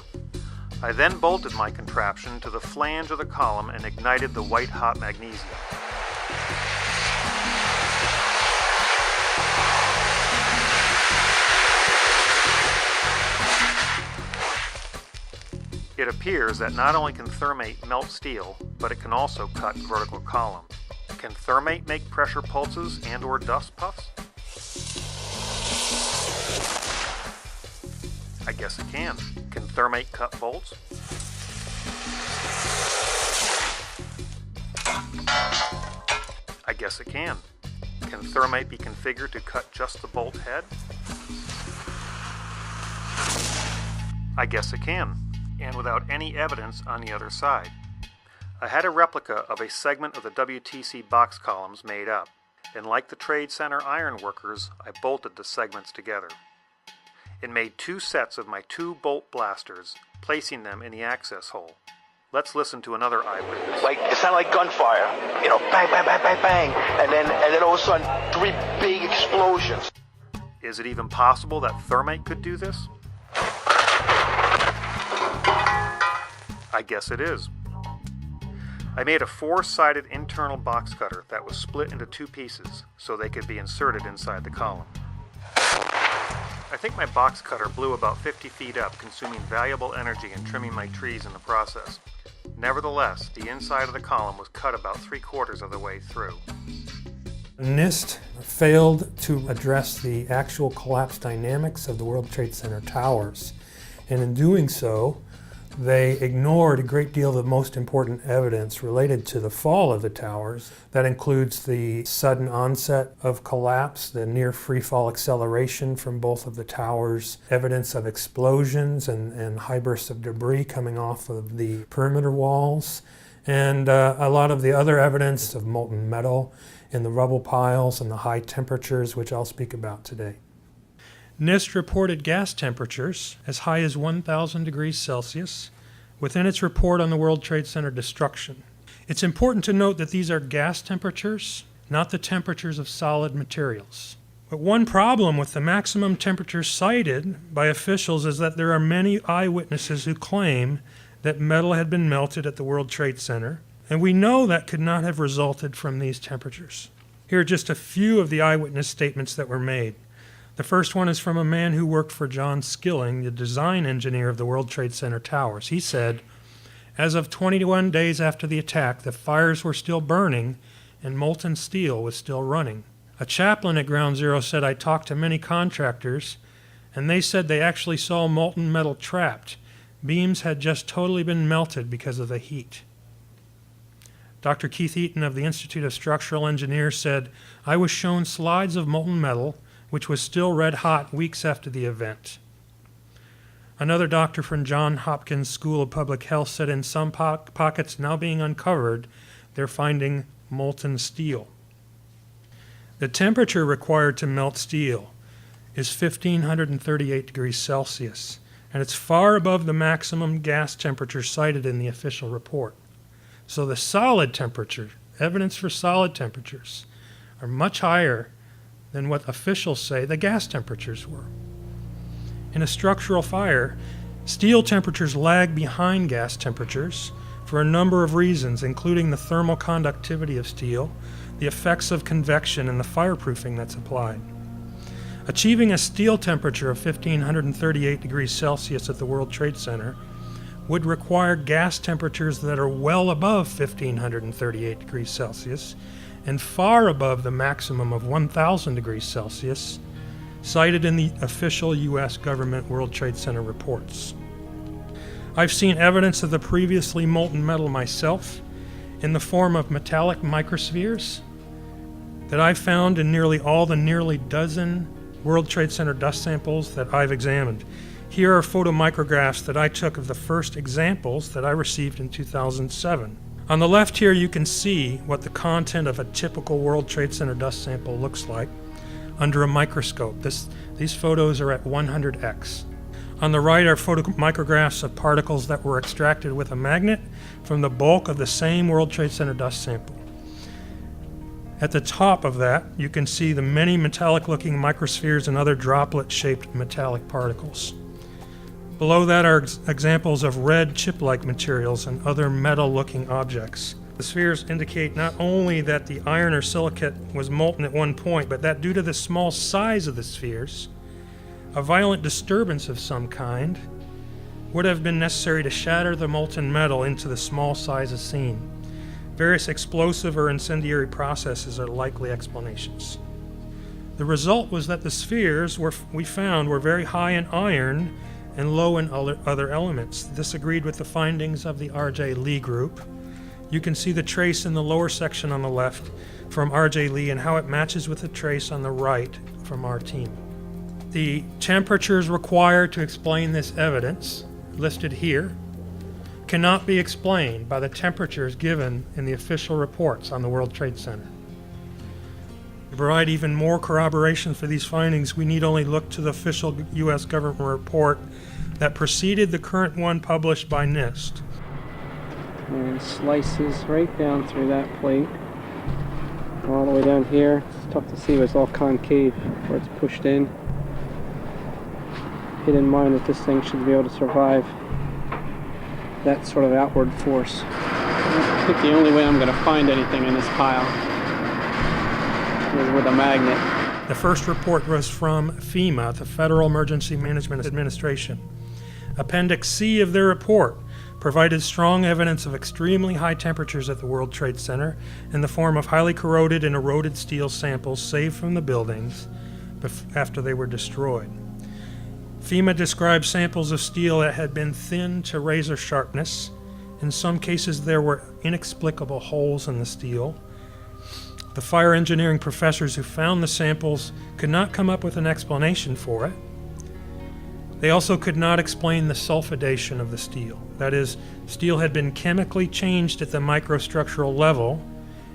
I then bolted my contraption to the flange of the column and ignited the white-hot magnesium. It appears that not only can thermite melt steel, but it can also cut vertical column. Can thermite make pressure pulses and/or dust puffs? I guess it can. Can thermite cut bolts? I guess it can. Can thermite be configured to cut just the bolt head? I guess it can, and without any evidence on the other side. I had a replica of a segment of the WTC box columns made up, and like the Trade Center ironworkers, I bolted the segments together. It made two sets of my 2-bolt blasters, placing them in the access hole. Let's listen to another eyewitness. Like, it sounded like gunfire, you know, bang, bang, bang, bang, bang, and then all of a sudden, 3 big explosions. Is it even possible that thermite could do this? I guess it is. I made a 4-sided internal box cutter that was split into 2 pieces so they could be inserted inside the column. I think my box cutter blew about 50 feet up, consuming valuable energy and trimming my trees in the process. Nevertheless, the inside of the column was cut about 3/4 of the way through. NIST failed to address the actual collapse dynamics of the World Trade Center towers, and in doing so, they ignored a great deal of the most important evidence related to the fall of the towers. That includes the sudden onset of collapse, the near free-fall acceleration from both of the towers, evidence of explosions and high bursts of debris coming off of the perimeter walls, and a lot of the other evidence of molten metal in the rubble piles and the high temperatures, which I'll speak about today. NIST reported gas temperatures as high as 1,000 degrees Celsius within its report on the World Trade Center destruction. It's important to note that these are gas temperatures, not the temperatures of solid materials. But one problem with the maximum temperature cited by officials is that there are many eyewitnesses who claim that metal had been melted at the World Trade Center, and we know that could not have resulted from these temperatures. Here are just a few of the eyewitness statements that were made. The first one is from a man who worked for John Skilling, the design engineer of the World Trade Center towers. He said, as of 21 days after the attack, the fires were still burning and molten steel was still running. A chaplain at Ground Zero said, I talked to many contractors and they said they actually saw molten metal trapped. Beams had just totally been melted because of the heat. Dr. Keith Eaton of the Institute of Structural Engineers said, I was shown slides of molten metal which was still red hot weeks after the event. Another doctor from Johns Hopkins School of Public Health said in some pockets now being uncovered, they're finding molten steel. The temperature required to melt steel is 1,538 degrees Celsius, and it's far above the maximum gas temperature cited in the official report. So the solid temperature, evidence for solid temperatures, are much higher than what officials say the gas temperatures were. In a structural fire, steel temperatures lag behind gas temperatures for a number of reasons, including the thermal conductivity of steel, the effects of convection, and the fireproofing that's applied. Achieving a steel temperature of 1,538 degrees Celsius at the World Trade Center would require gas temperatures that are well above 1,538 degrees Celsius and far above the maximum of 1,000 degrees Celsius cited in the official U.S. government World Trade Center reports. I've seen evidence of the previously molten metal myself in the form of metallic microspheres that I've found in nearly all the nearly dozen World Trade Center dust samples that I've examined. Here are photomicrographs that I took of the first examples that I received in 2007. On the left here you can see what the content of a typical World Trade Center dust sample looks like under a microscope. These photos are at 100x. On the right are photomicrographs of particles that were extracted with a magnet from the bulk of the same World Trade Center dust sample. At the top of that, you can see the many metallic-looking microspheres and other droplet-shaped metallic particles. Below that are examples of red chip-like materials and other metal-looking objects. The spheres indicate not only that the iron or silicate was molten at one point, but that due to the small size of the spheres, a violent disturbance of some kind would have been necessary to shatter the molten metal into the small sizes seen. Various explosive or incendiary processes are likely explanations. The result was that the spheres we found were very high in iron and low in other elements. This agreed with the findings of the R.J. Lee group. You can see the trace in the lower section on the left from R.J. Lee and how it matches with the trace on the right from our team. The temperatures required to explain this evidence, listed here, cannot be explained by the temperatures given in the official reports on the World Trade Center. To provide even more corroboration for these findings, we need only look to the official U.S. government report that preceded the current one published by NIST. And slices right down through that plate, all the way down here. It's tough to see, but it's all concave where it's pushed in. Keep in mind that this thing should be able to survive that sort of outward force. I think the only way I'm going to find anything in this pile is with a magnet. The first report was from FEMA, the Federal Emergency Management Administration. Appendix C of their report provided strong evidence of extremely high temperatures at the World Trade Center in the form of highly corroded and eroded steel samples saved from the buildings after they were destroyed. FEMA described samples of steel that had been thinned to razor sharpness. In some cases there were inexplicable holes in the steel. The fire engineering professors who found the samples could not come up with an explanation for it. They also could not explain the sulfidation of the steel. That is, steel had been chemically changed at the microstructural level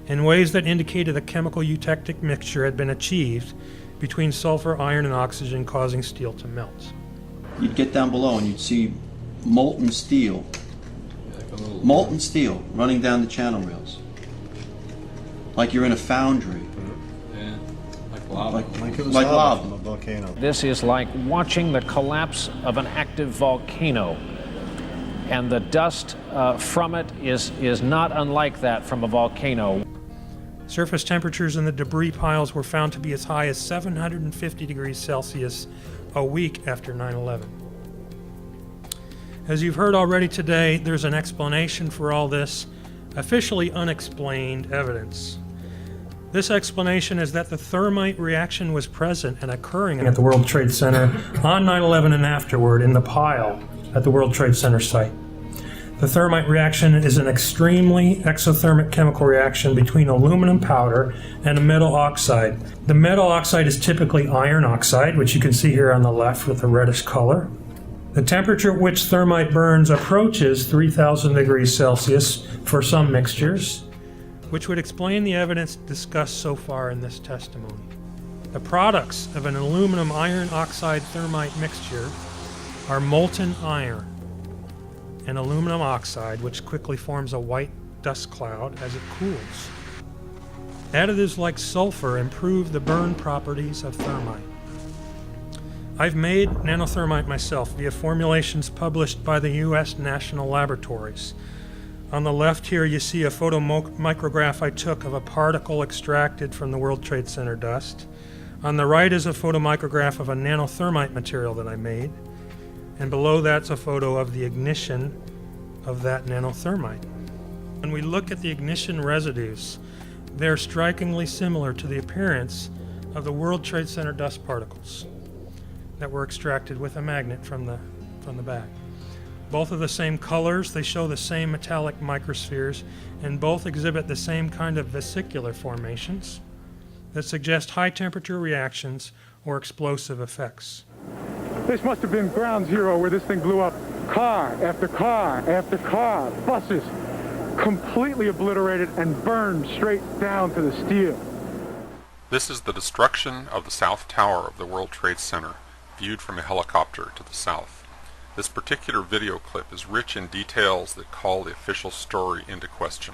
in ways that indicated a chemical eutectic mixture had been achieved between sulfur, iron, and oxygen, causing steel to melt. You'd get down below and you'd see molten steel running down the channel rails, like you're in a foundry. Yeah, like lava. Like it was lava from a volcano. This is like watching the collapse of an active volcano, and the dust from it is not unlike that from a volcano. Surface temperatures in the debris piles were found to be as high as 750 degrees Celsius a week after 9/11. As you've heard already today, there's an explanation for all this officially unexplained evidence. This explanation is that the thermite reaction was present and occurring at the World Trade Center on 9/11 and afterward in the pile at the World Trade Center site. The thermite reaction is an extremely exothermic chemical reaction between aluminum powder and a metal oxide. The metal oxide is typically iron oxide, which you can see here on the left with the reddish color. The temperature at which thermite burns approaches 3,000 degrees Celsius for some mixtures, which would explain the evidence discussed so far in this testimony. The products of an aluminum iron oxide thermite mixture are molten iron and aluminum oxide, which quickly forms a white dust cloud as it cools. Additives like sulfur improve the burn properties of thermite. I've made nanothermite myself via formulations published by the U.S. National Laboratories. On the left here you see a photomicrograph I took of a particle extracted from the World Trade Center dust. On the right is a photomicrograph of a nanothermite material that I made. And below that's a photo of the ignition of that nanothermite. When we look at the ignition residues, they're strikingly similar to the appearance of the World Trade Center dust particles. that were extracted with a magnet from the back. Both are the same colors, they show the same metallic microspheres, and both exhibit the same kind of vesicular formations that suggest high temperature reactions or explosive effects. This must have been ground zero where this thing blew up. Car after car after car, buses, completely obliterated and burned straight down to the steel. This is the destruction of the South Tower of the World Trade Center, viewed from a helicopter to the south. This particular video clip is rich in details that call the official story into question.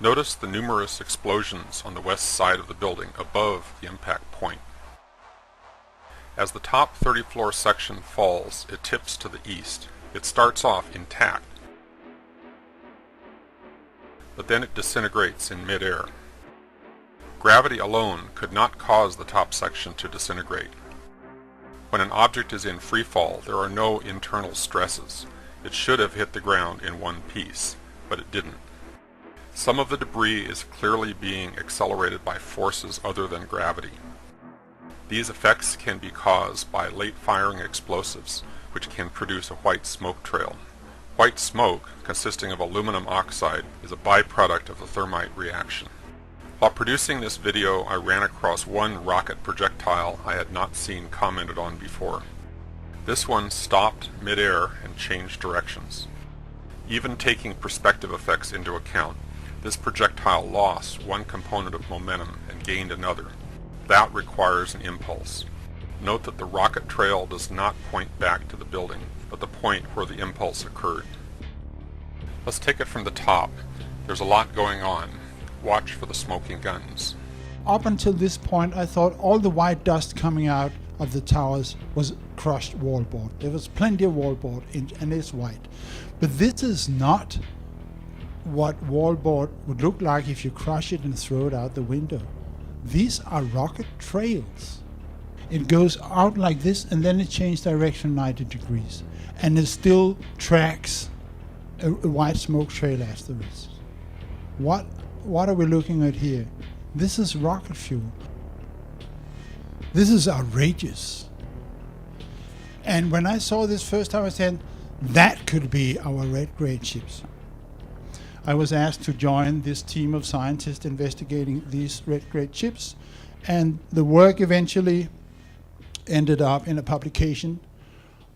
Notice the numerous explosions on the west side of the building above the impact point. As the top 30-floor section falls, it tips to the east. It starts off intact, but then it disintegrates in mid-air. Gravity alone could not cause the top section to disintegrate. When an object is in free fall, there are no internal stresses. It should have hit the ground in one piece, but it didn't. Some of the debris is clearly being accelerated by forces other than gravity. These effects can be caused by late firing explosives, which can produce a white smoke trail. White smoke, consisting of aluminum oxide, is a byproduct of the thermite reaction. While producing this video, I ran across one rocket projectile I had not seen commented on before. This one stopped mid-air and changed directions. Even taking perspective effects into account, this projectile lost one component of momentum and gained another. That requires an impulse. Note that the rocket trail does not point back to the building, but the point where the impulse occurred. Let's take it from the top. There's a lot going on. Watch for the smoking guns. Up until this point, I thought all the white dust coming out of the towers was crushed wallboard. There was plenty of wallboard and it's white. But this is not what wallboard would look like if you crush it and throw it out the window. These are rocket trails. It goes out like this and then it changes direction 90 degrees. And it still tracks a white smoke trail afterwards. What are we looking at here? This is rocket fuel. This is outrageous. And when I saw this first time, I said, that could be our red-grade chips. I was asked to join this team of scientists investigating these red-grade chips, and the work eventually ended up in a publication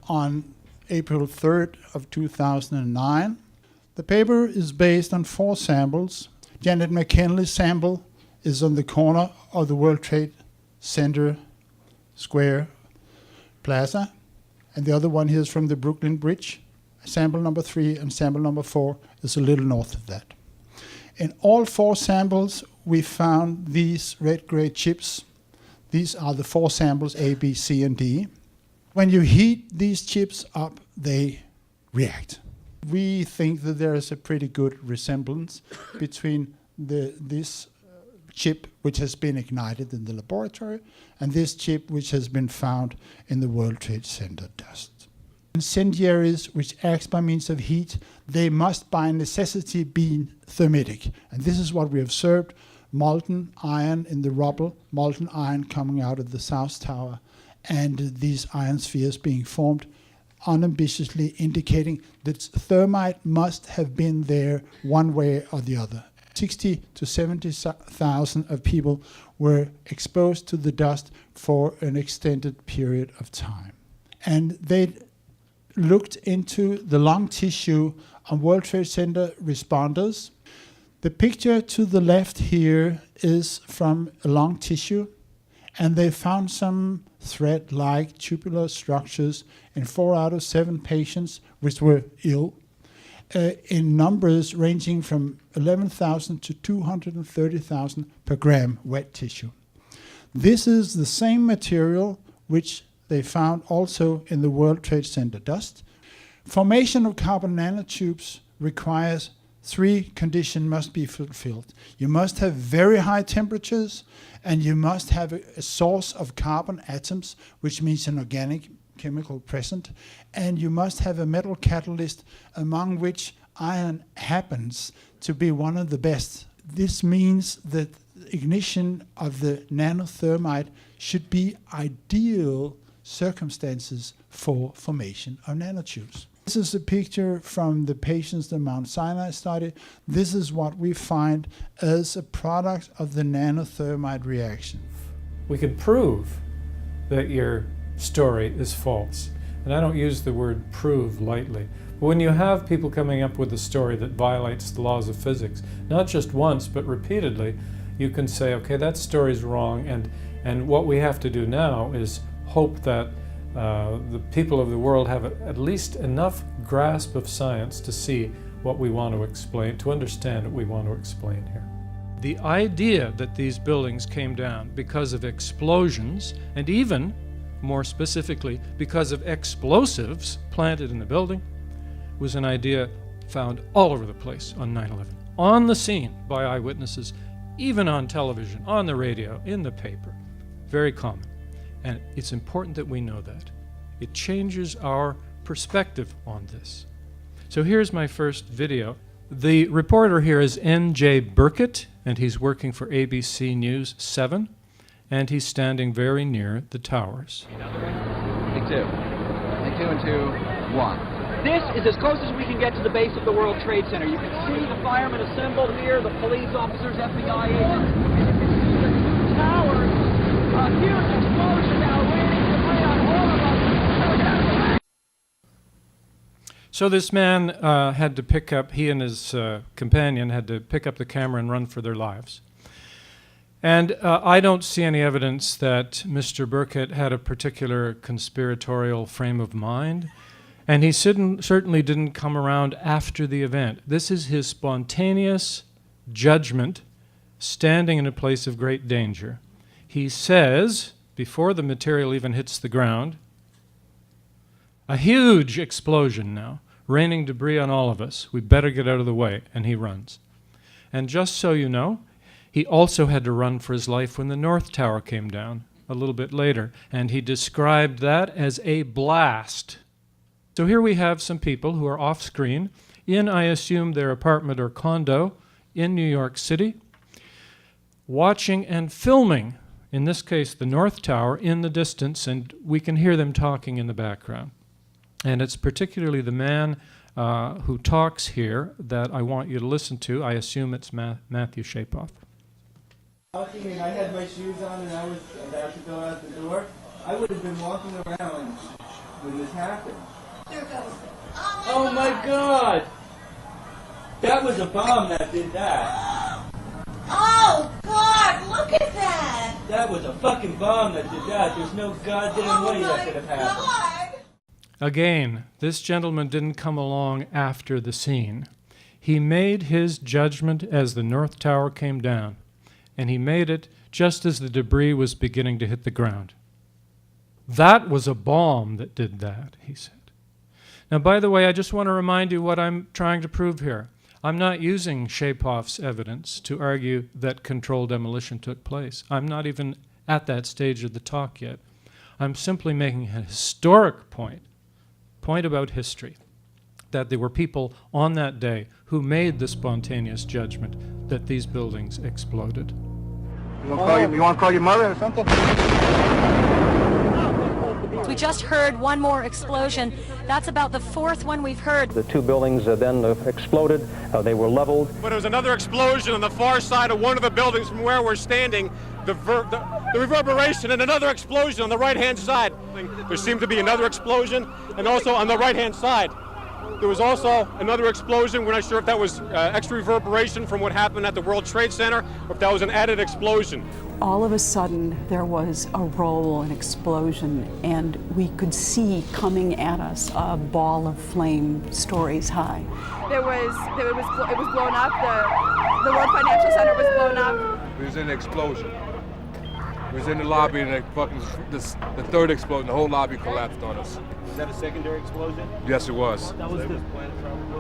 on April 3rd of 2009. The paper is based on 4 samples. Janet McKinley's sample is on the corner of the World Trade Center Square Plaza, and the other one here is from the Brooklyn Bridge. Sample number 3 and sample number 4 is a little north of that. In all 4 samples, we found these red-grade chips. These are the 4 samples, A, B, C, and D. When you heat these chips up, they react. We think that there is a pretty good resemblance between this chip, which has been ignited in the laboratory, and this chip, which has been found in the World Trade Center dust. Incendiaries, which act by means of heat, they must by necessity be thermitic. And this is what we observed: molten iron in the rubble, molten iron coming out of the South Tower, and these iron spheres being formed, unambiguously indicating that thermite must have been there one way or the other. 60 to 70,000 of people were exposed to the dust for an extended period of time. And they looked into the lung tissue on World Trade Center responders. The picture to the left here is from a lung tissue, and they found some thread-like tubular structures in 4 out of 7 patients which were ill, in numbers ranging from 11,000 to 230,000 per gram wet tissue. This is the same material which they found also in the World Trade Center dust. Formation of carbon nanotubes requires 3 conditions must be fulfilled. You must have very high temperatures, and you must have a source of carbon atoms, which means an organic chemical present, and you must have a metal catalyst, among which iron happens to be one of the best. This means that ignition of the nanothermite should be ideal circumstances for formation of nanotubes. This is a picture from the patients in the Mount Sinai study. This is what we find as a product of the nanothermite reaction. We could prove that your story is false. And I don't use the word prove lightly. But when you have people coming up with a story that violates the laws of physics, not just once, but repeatedly, you can say, okay, that story's wrong, and what we have to do now is hope that the people of the world have at least enough grasp of science to see what we want to explain, to understand what we want to explain here. The idea that these buildings came down because of explosions, and even more specifically because of explosives planted in the building, was an idea found all over the place on 9/11. On the scene by eyewitnesses, even on television, on the radio, in the paper. Very common. And it's important that we know that. It changes our perspective on this. So here's my first video. The reporter here is N.J. Burkett, and he's working for ABC News 7, and he's standing very near the towers. Take two. Take two and 2, 1. This is as close as we can get to the base of the World Trade Center. You can see the firemen assembled here, the police officers, FBI agents. The towers, a huge explosion now raining debris on all of us. So this man had to pick up, he and his companion had to pick up the camera and run for their lives. And I don't see any evidence that Mr. Burkett had a particular conspiratorial frame of mind. And he certainly didn't come around after the event. This is his spontaneous judgment, standing in a place of great danger. He says, before the material even hits the ground, a huge explosion now, raining debris on all of us. We better get out of the way. And he runs. And just so you know, he also had to run for his life when the North Tower came down a little bit later. And he described that as a blast. So here we have some people who are off screen in, I assume, their apartment or condo in New York City, watching and filming, in this case, the North Tower in the distance, and we can hear them talking in the background. And it's particularly the man who talks here that I want you to listen to. I assume it's Matthew Shapoff. I had my shoes on and I was about to go out the door. I would have been walking around when this happened. Oh my God! That was a bomb that did that. Oh God, look at that! That was a fucking bomb that did that. There's no goddamn way that could have happened. Again, this gentleman didn't come along after the scene. He made his judgment as the North Tower came down, and he made it just as the debris was beginning to hit the ground. That was a bomb that did that, he said. Now, by the way, I just want to remind you what I'm trying to prove here. I'm not using Shapoff's evidence to argue that controlled demolition took place. I'm not even at that stage of the talk yet. I'm simply making a historic point about history, that there were people on that day who made the spontaneous judgment that these buildings exploded. You want to call your mother or something? We just heard one more explosion. That's about the fourth one we've heard. The two buildings then exploded. They were leveled. But there was another explosion on the far side of one of the buildings from where we're standing. The reverberation and another explosion on the right-hand side. There seemed to be another explosion, and also on the right-hand side. There was also another explosion. We're not sure if that was extra reverberation from what happened at the World Trade Center, or if that was an added explosion. All of a sudden, there was a roll, an explosion, and we could see coming at us a ball of flame stories high. It was blown up. The World Financial Center was blown up. It was an explosion. We was in the lobby, and the third explosion, the whole lobby collapsed on us. Is that a secondary explosion? Yes, it was. That was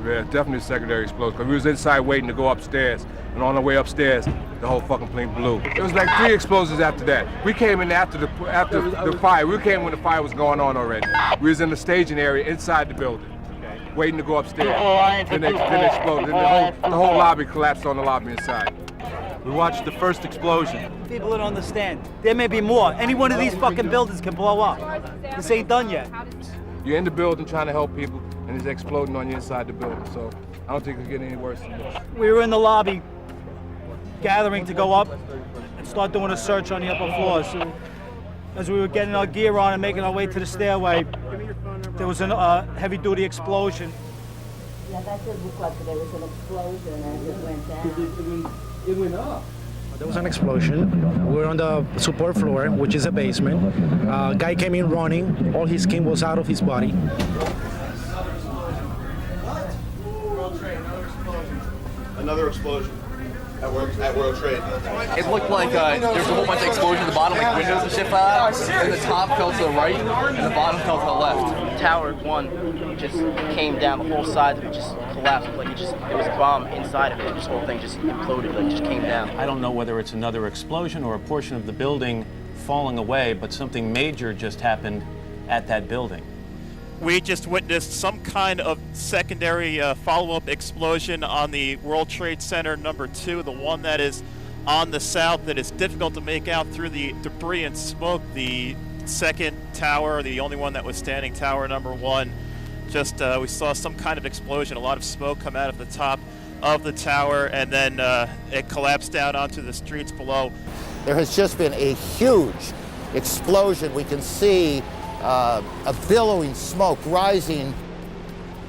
Yeah, definitely a secondary explosion. Because we was inside waiting to go upstairs, and on the way upstairs, the whole fucking plane blew. It was like 3 explosions after that. We came in after the fire. We came when the fire was going on already. We was in the staging area inside the building, waiting to go upstairs. Then it exploded. Then the whole lobby collapsed on the lobby inside. We watched the first explosion. People don't understand. There may be more. Any one of these fucking buildings can blow up. This ain't done yet. You're in the building trying to help people, and it's exploding on you inside the building. So I don't think it could get any worse than this. We were in the lobby, gathering to go up and start doing a search on the upper floors. As we were getting our gear on and making our way to the stairway, there was a heavy-duty explosion. Yeah, that did look like there was an explosion as it went down. It went up. There was an explosion. We were on the support floor, which is a basement. Guy came in running. All his skin was out of his body. Another explosion at World Trade. It looked like there was a whole bunch of explosions at the bottom, like windows and shit fell out, and the top fell to the right, and the bottom fell to the left. Tower 1 just came down, the whole side of it just collapsed, like it was a bomb inside of it. This whole thing just imploded, like just came down. I don't know whether it's another explosion or a portion of the building falling away, but something major just happened at that building. We just witnessed some kind of secondary follow-up explosion on the World Trade Center number 2, the one that is on the south that is difficult to make out through the debris and smoke. The second tower, the only one that was standing, tower number 1, just we saw some kind of explosion, a lot of smoke come out of the top of the tower, and then it collapsed down onto the streets below. There has just been a huge explosion. We can see a billowing smoke rising.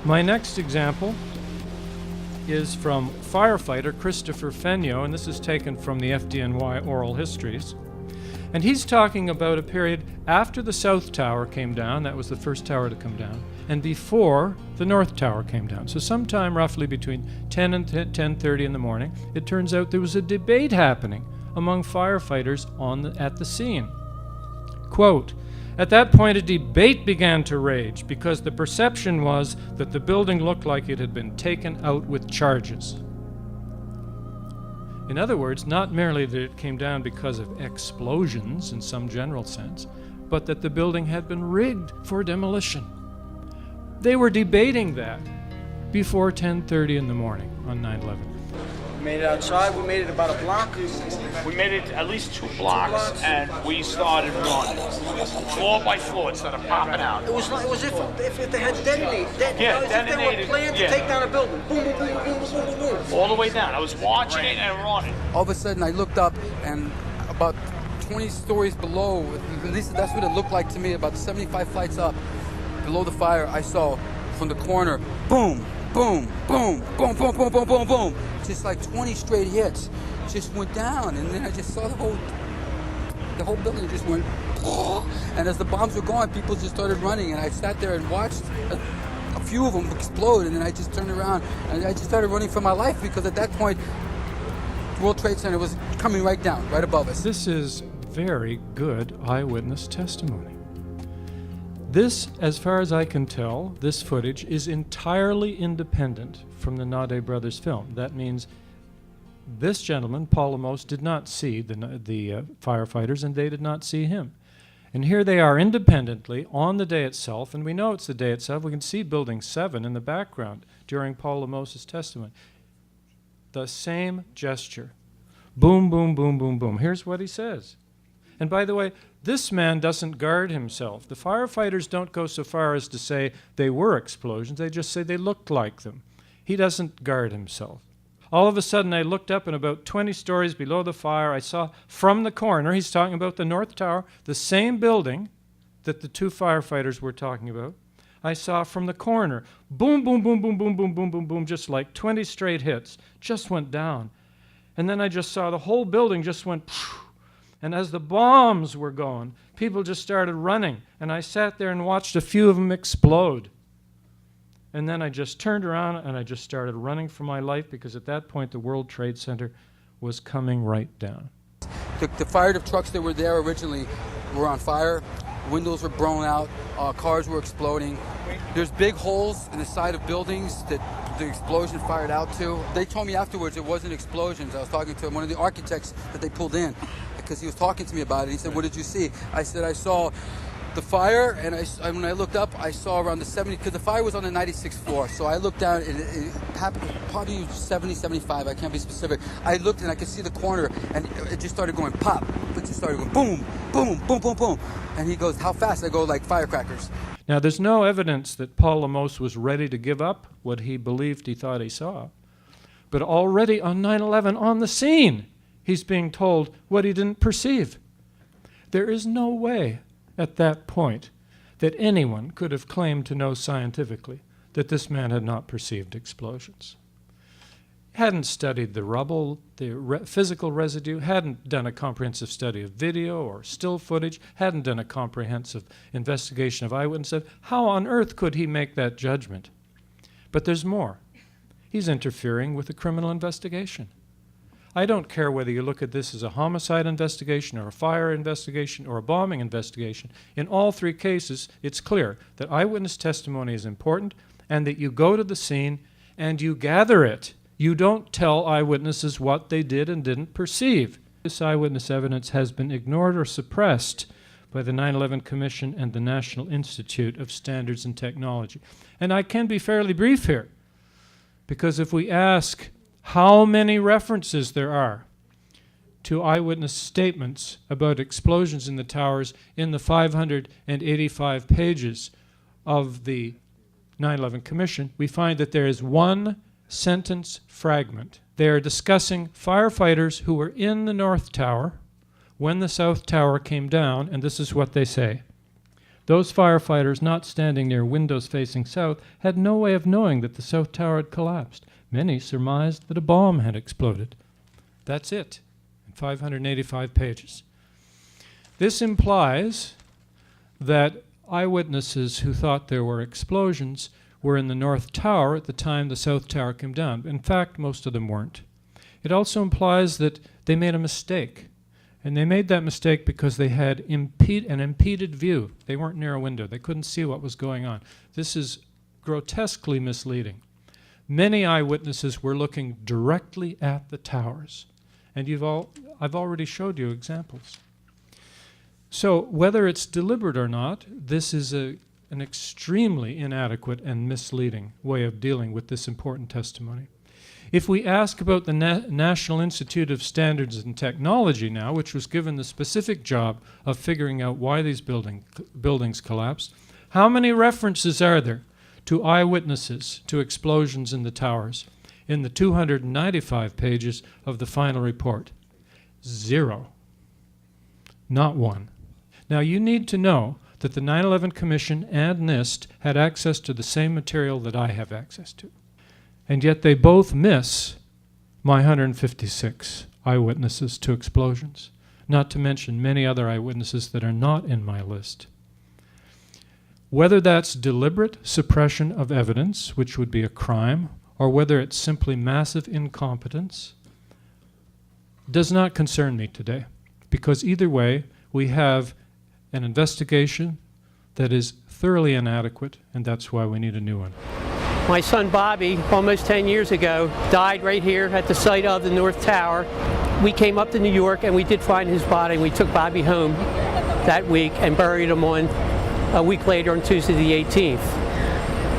My next example is from firefighter Christopher Fenyo, and this is taken from the FDNY oral histories. And he's talking about a period after the South Tower came down, that was the first tower to come down, and before the North Tower came down. So sometime roughly between 10 and 10:30 in the morning, it turns out there was a debate happening among firefighters at the scene. Quote, "At that point, a debate began to rage because the perception was that the building looked like it had been taken out with charges." In other words, not merely that it came down because of explosions in some general sense, but that the building had been rigged for demolition. They were debating that before 10:30 in the morning on 9/11. We made it outside. We made it about a block. We made it at least 2 blocks, and we started running. Floor by floor, instead of popping out. It was if they had detonated. Yeah, As if detonated. they were planned to take down a building. Boom, boom, boom, boom, boom, boom, boom. All the way down. I was watching it and running. All of a sudden, I looked up, and about 20 stories below, at least that's what it looked like to me, about 75 flights up, below the fire, I saw from the corner, boom, boom, boom, boom, boom, boom, boom, boom, boom. Just like 20 straight hits, just went down, and then I just saw the whole building just went, and as the bombs were going, people just started running, and I sat there and watched a few of them explode, and then I just turned around, and I just started running for my life, because at that point, the World Trade Center was coming right down, right above us. This is very good eyewitness testimony. This, as far as I can tell, this footage is entirely independent from the Nade brothers film. That means this gentleman, Paul Amos, did not see the firefighters, and they did not see him. And here they are independently on the day itself, and we know it's the day itself. We can see Building 7 in the background during Paul Amos's testimony. The same gesture. Boom, boom, boom, boom, boom. Here's what he says. And by the way, this man doesn't guard himself. The firefighters don't go so far as to say they were explosions. They just say they looked like them. He doesn't guard himself. All of a sudden, I looked up, and about 20 stories below the fire, I saw from the corner, he's talking about the North Tower, the same building that the 2 firefighters were talking about. I saw from the corner, boom, boom, boom, boom, boom, boom, boom, boom, boom, just like 20 straight hits, just went down. And then I just saw the whole building just went, phew. And as the bombs were going, people just started running. And I sat there and watched a few of them explode. And then I just turned around and I just started running for my life, because at that point the World Trade Center was coming right down. The fire trucks that were there originally were on fire. Windows were blown out. Cars were exploding. There's big holes in the side of buildings that the explosion fired out to. They told me afterwards it wasn't explosions. I was talking to one of the architects that they pulled in, because he was talking to me about it. He said, "What did you see?" I said, "I saw the fire, and when I looked up, I saw around the 70, because the fire was on the 96th floor. So I looked down, and it happened probably 70, 75. I can't be specific. I looked, and I could see the corner, and it just started going pop. It just started going boom, boom, boom, boom, boom. And he goes, "How fast?" I go, "Like firecrackers." Now, there's no evidence that Paul Lemos was ready to give up what he believed he thought he saw. But already on 9/11, on the scene, he's being told what he didn't perceive. There is no way at that point that anyone could have claimed to know scientifically that this man had not perceived explosions. Hadn't studied the rubble, the physical residue, hadn't done a comprehensive study of video or still footage, hadn't done a comprehensive investigation of eyewitnesses. How on earth could he make that judgment? But there's more. He's interfering with a criminal investigation. I don't care whether you look at this as a homicide investigation or a fire investigation or a bombing investigation. In all three cases, it's clear that eyewitness testimony is important and that you go to the scene and you gather it. You don't tell eyewitnesses what they did and didn't perceive. This eyewitness evidence has been ignored or suppressed by the 9/11 Commission and the National Institute of Standards and Technology. And I can be fairly brief here, because if we ask how many references there are to eyewitness statements about explosions in the towers in the 585 pages of the 9/11 Commission, we find that there is one sentence fragment. They are discussing firefighters who were in the North Tower when the South Tower came down, and this is what they say. Those firefighters not standing near windows facing south had no way of knowing that the South Tower had collapsed. Many surmised that a bomb had exploded. That's it, in 585 pages. This implies that eyewitnesses who thought there were explosions were in the North Tower at the time the South Tower came down. In fact, most of them weren't. It also implies that they made a mistake. And they made that mistake because they had an impeded view. They weren't near a window. They couldn't see what was going on. This is grotesquely misleading. Many eyewitnesses were looking directly at the towers. And I've already showed you examples. So whether it's deliberate or not, this is an extremely inadequate and misleading way of dealing with this important testimony. If we ask about the National Institute of Standards and Technology now, which was given the specific job of figuring out why these buildings collapsed, how many references are there to eyewitnesses to explosions in the towers in the 295 pages of the final report? 0. Not one. Now you need to know that the 9/11 Commission and NIST had access to the same material that I have access to. And yet they both miss my 156 eyewitnesses to explosions, not to mention many other eyewitnesses that are not in my list. Whether that's deliberate suppression of evidence, which would be a crime, or whether it's simply massive incompetence, does not concern me today, because either way, we have an investigation that is thoroughly inadequate, and that's why we need a new one. My son Bobby, almost 10 years ago, died right here at the site of the North Tower. We came up to New York and we did find his body. We took Bobby home that week and buried him a week later on Tuesday the 18th.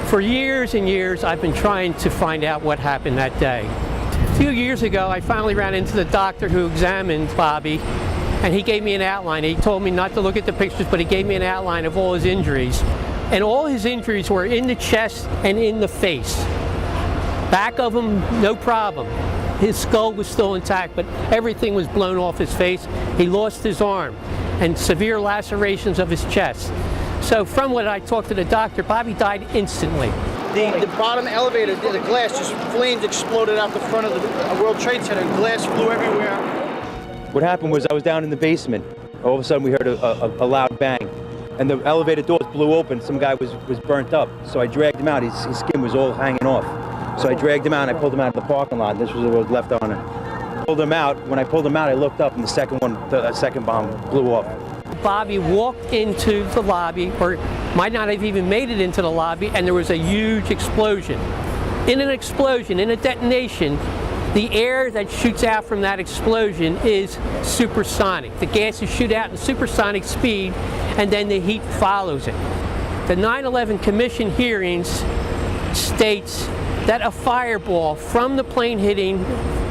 For years and years, I've been trying to find out what happened that day. A few years ago, I finally ran into the doctor who examined Bobby, and he gave me an outline. He told me not to look at the pictures, but he gave me an outline of all his injuries. And all his injuries were in the chest and in the face. Back of him, no problem. His skull was still intact, but everything was blown off his face. He lost his arm and severe lacerations of his chest. So from what I talked to the doctor, Bobby died instantly. The bottom elevator, the glass, just flames exploded out the front of the World Trade Center. Glass flew everywhere. What happened was I was down in the basement. All of a sudden we heard a loud bang. And the elevator doors blew open. Some guy was burnt up. So I dragged him out. His skin was all hanging off. So I dragged him out and I pulled him out of the parking lot. This was what was left on it. Pulled him out. When I pulled him out, I looked up and the second bomb blew off. Bobby walked into the lobby, or might not have even made it into the lobby, and there was a huge explosion. In an explosion, in a detonation, The air that shoots out from that explosion is supersonic. The gases shoot out in supersonic speed, and then the heat follows it. The 9/11 Commission hearings states that a fireball from the plane hitting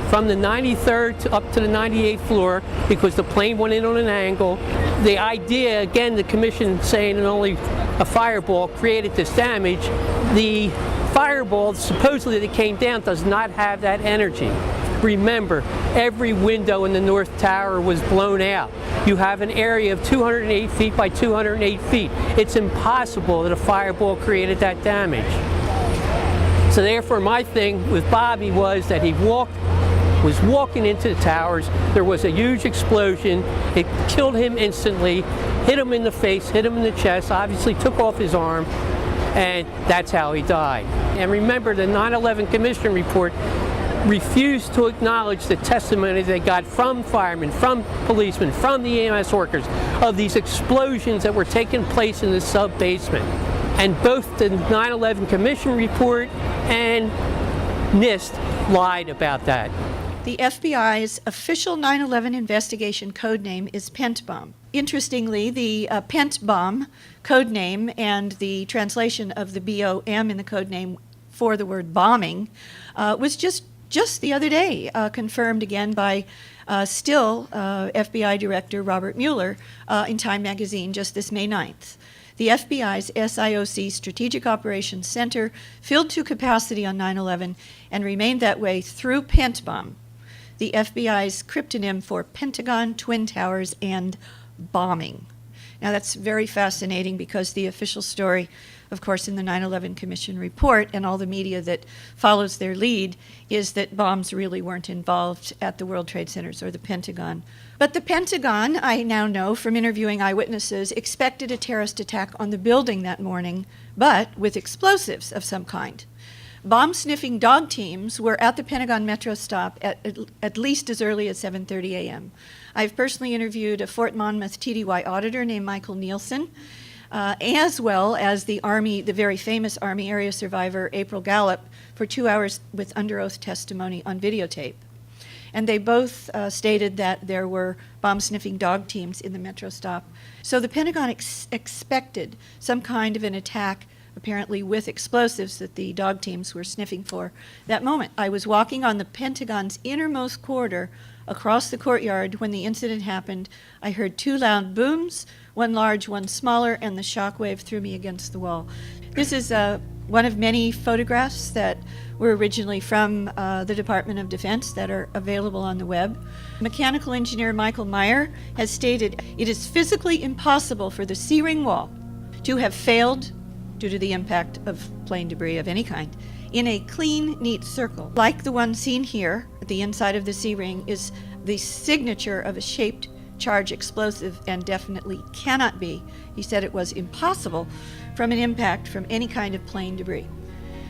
from the 93rd up to the 98th floor, because the plane went in on an angle. The idea, again, the commission saying that only a fireball created this damage. The fireball, supposedly that came down, does not have that energy. Remember, every window in the North Tower was blown out. You have an area of 208 feet by 208 feet. It's impossible that a fireball created that damage. So therefore, my thing with Bobby was that he was walking into the towers. There was a huge explosion. It killed him instantly, hit him in the face, hit him in the chest, obviously took off his arm, and that's how he died. And remember, the 9/11 Commission report refused to acknowledge the testimony they got from firemen, from policemen, from the EMS workers of these explosions that were taking place in the sub-basement. And both the 9/11 Commission report and NIST lied about that. The FBI's official 9/11 investigation codename is Pent Bomb. Interestingly, the Pent Bomb codename and the translation of the BOM in the codename for the word bombing was just the other day confirmed again by still FBI Director Robert Mueller in Time magazine just this May 9th. The FBI's SIOC Strategic Operations Center filled to capacity on 9/11 and remained that way through Pent Bomb, the FBI's cryptonym for Pentagon, Twin Towers, and bombing. Now that's very fascinating because the official story, of course, in the 9/11 Commission report and all the media that follows their lead is that bombs really weren't involved at the World Trade Centers or the Pentagon. But the Pentagon, I now know from interviewing eyewitnesses, expected a terrorist attack on the building that morning, but with explosives of some kind. Bomb-sniffing dog teams were at the Pentagon Metro stop at least as early as 7:30 a.m. I've personally interviewed a Fort Monmouth TDY auditor named Michael Nielsen, as well as the very famous Army area survivor April Gallup, for 2 hours with under oath testimony on videotape. And they both stated that there were bomb-sniffing dog teams in the Metro stop. So the Pentagon expected some kind of an attack, apparently with explosives that the dog teams were sniffing for that moment. I was walking on the Pentagon's innermost corridor across the courtyard when the incident happened. I heard two loud booms, one large, one smaller, and the shockwave threw me against the wall. This is one of many photographs that were originally from the Department of Defense that are available on the web. Mechanical engineer Michael Meyer has stated it is physically impossible for the C-ring wall to have failed due to the impact of plane debris of any kind in a clean, neat circle. Like the one seen here at the inside of the C-ring is the signature of a shaped charge explosive and definitely cannot be, he said it was impossible, from an impact from any kind of plane debris.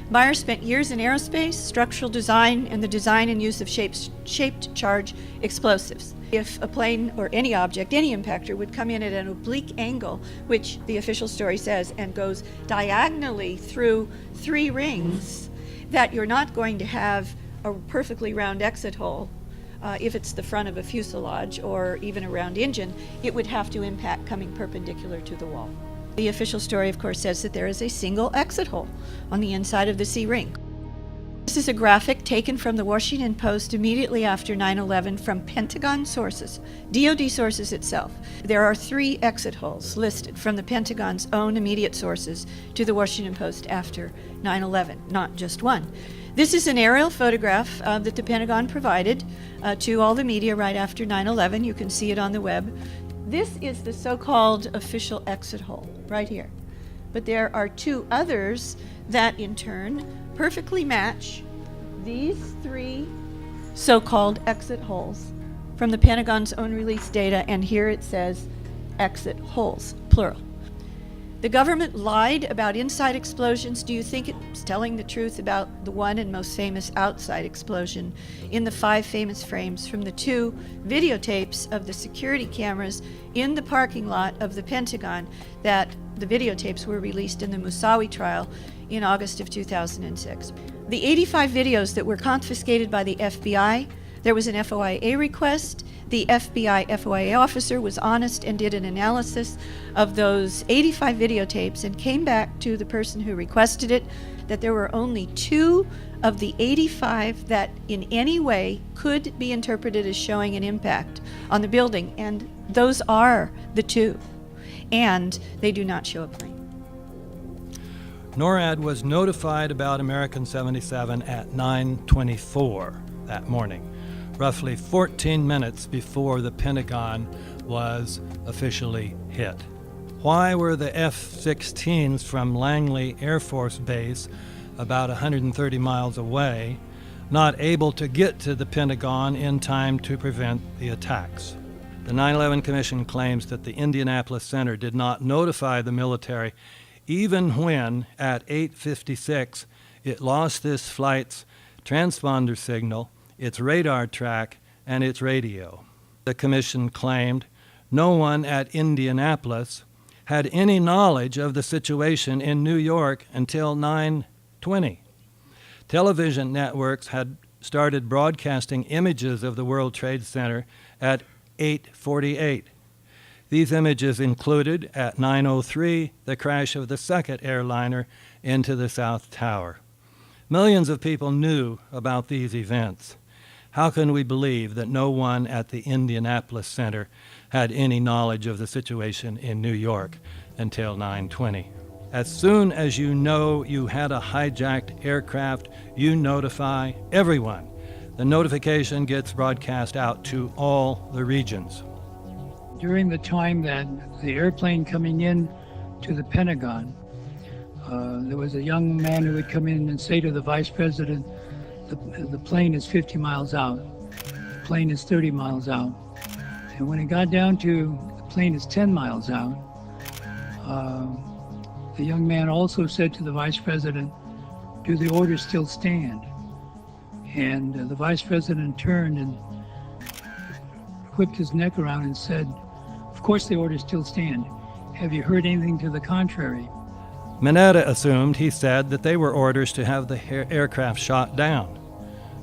Meyer spent years in aerospace, structural design, and the design and use of shaped charge explosives. If a plane or any object, any impactor, would come in at an oblique angle, which the official story says, and goes diagonally through 3 rings, that you're not going to have a perfectly round exit hole. If it's the front of a fuselage or even a round engine, it would have to impact coming perpendicular to the wall. The official story, of course, says that there is a single exit hole on the inside of the C-ring. This is a graphic taken from the Washington Post immediately after 9/11 from Pentagon sources, DoD sources itself. There are 3 exit holes listed from the Pentagon's own immediate sources to the Washington Post after 9/11, not just one. This is an aerial photograph that the Pentagon provided to all the media right after 9/11. You can see it on the web. This is the so-called official exit hole right here. But there are 2 others that in turn perfectly match these 3 so-called exit holes from the Pentagon's own release data, and here it says exit holes, plural. The government lied about inside explosions. Do you think it's telling the truth about the one and most famous outside explosion in the 5 famous frames from the 2 videotapes of the security cameras in the parking lot of the Pentagon that the videotapes were released in the Moussaoui trial in August of 2006? The 85 videos that were confiscated by the FBI, there was an FOIA request. The FBI FOIA officer was honest and did an analysis of those 85 videotapes and came back to the person who requested it that there were only 2 of the 85 that in any way could be interpreted as showing an impact on the building, and those are the 2, and they do not show a plane. NORAD was notified about American 77 at 9:24 that morning, roughly 14 minutes before the Pentagon was officially hit. Why were the F-16s from Langley Air Force Base, about 130 miles away, not able to get to the Pentagon in time to prevent the attacks? The 9/11 Commission claims that the Indianapolis Center did not notify the military even when, at 8:56, it lost this flight's transponder signal, its radar track, and its radio. The Commission claimed no one at Indianapolis had any knowledge of the situation in New York until 9:20. Television networks had started broadcasting images of the World Trade Center at 8:48. These images included, at 9:03, the crash of the second airliner into the South Tower. Millions of people knew about these events. How can we believe that no one at the Indianapolis Center had any knowledge of the situation in New York until 9:20? As soon as you know you had a hijacked aircraft, you notify everyone. The notification gets broadcast out to all the regions. During the time that the airplane coming in to the Pentagon, there was a young man who would come in and say to the vice president, the plane is 50 miles out, the plane is 30 miles out. And when it got down to the plane is 10 miles out, the young man also said to the vice president, do the orders still stand? And the vice president turned and whipped his neck around and said, of course the orders still stand. Have you heard anything to the contrary? Mineta assumed, he said, that they were orders to have the aircraft shot down.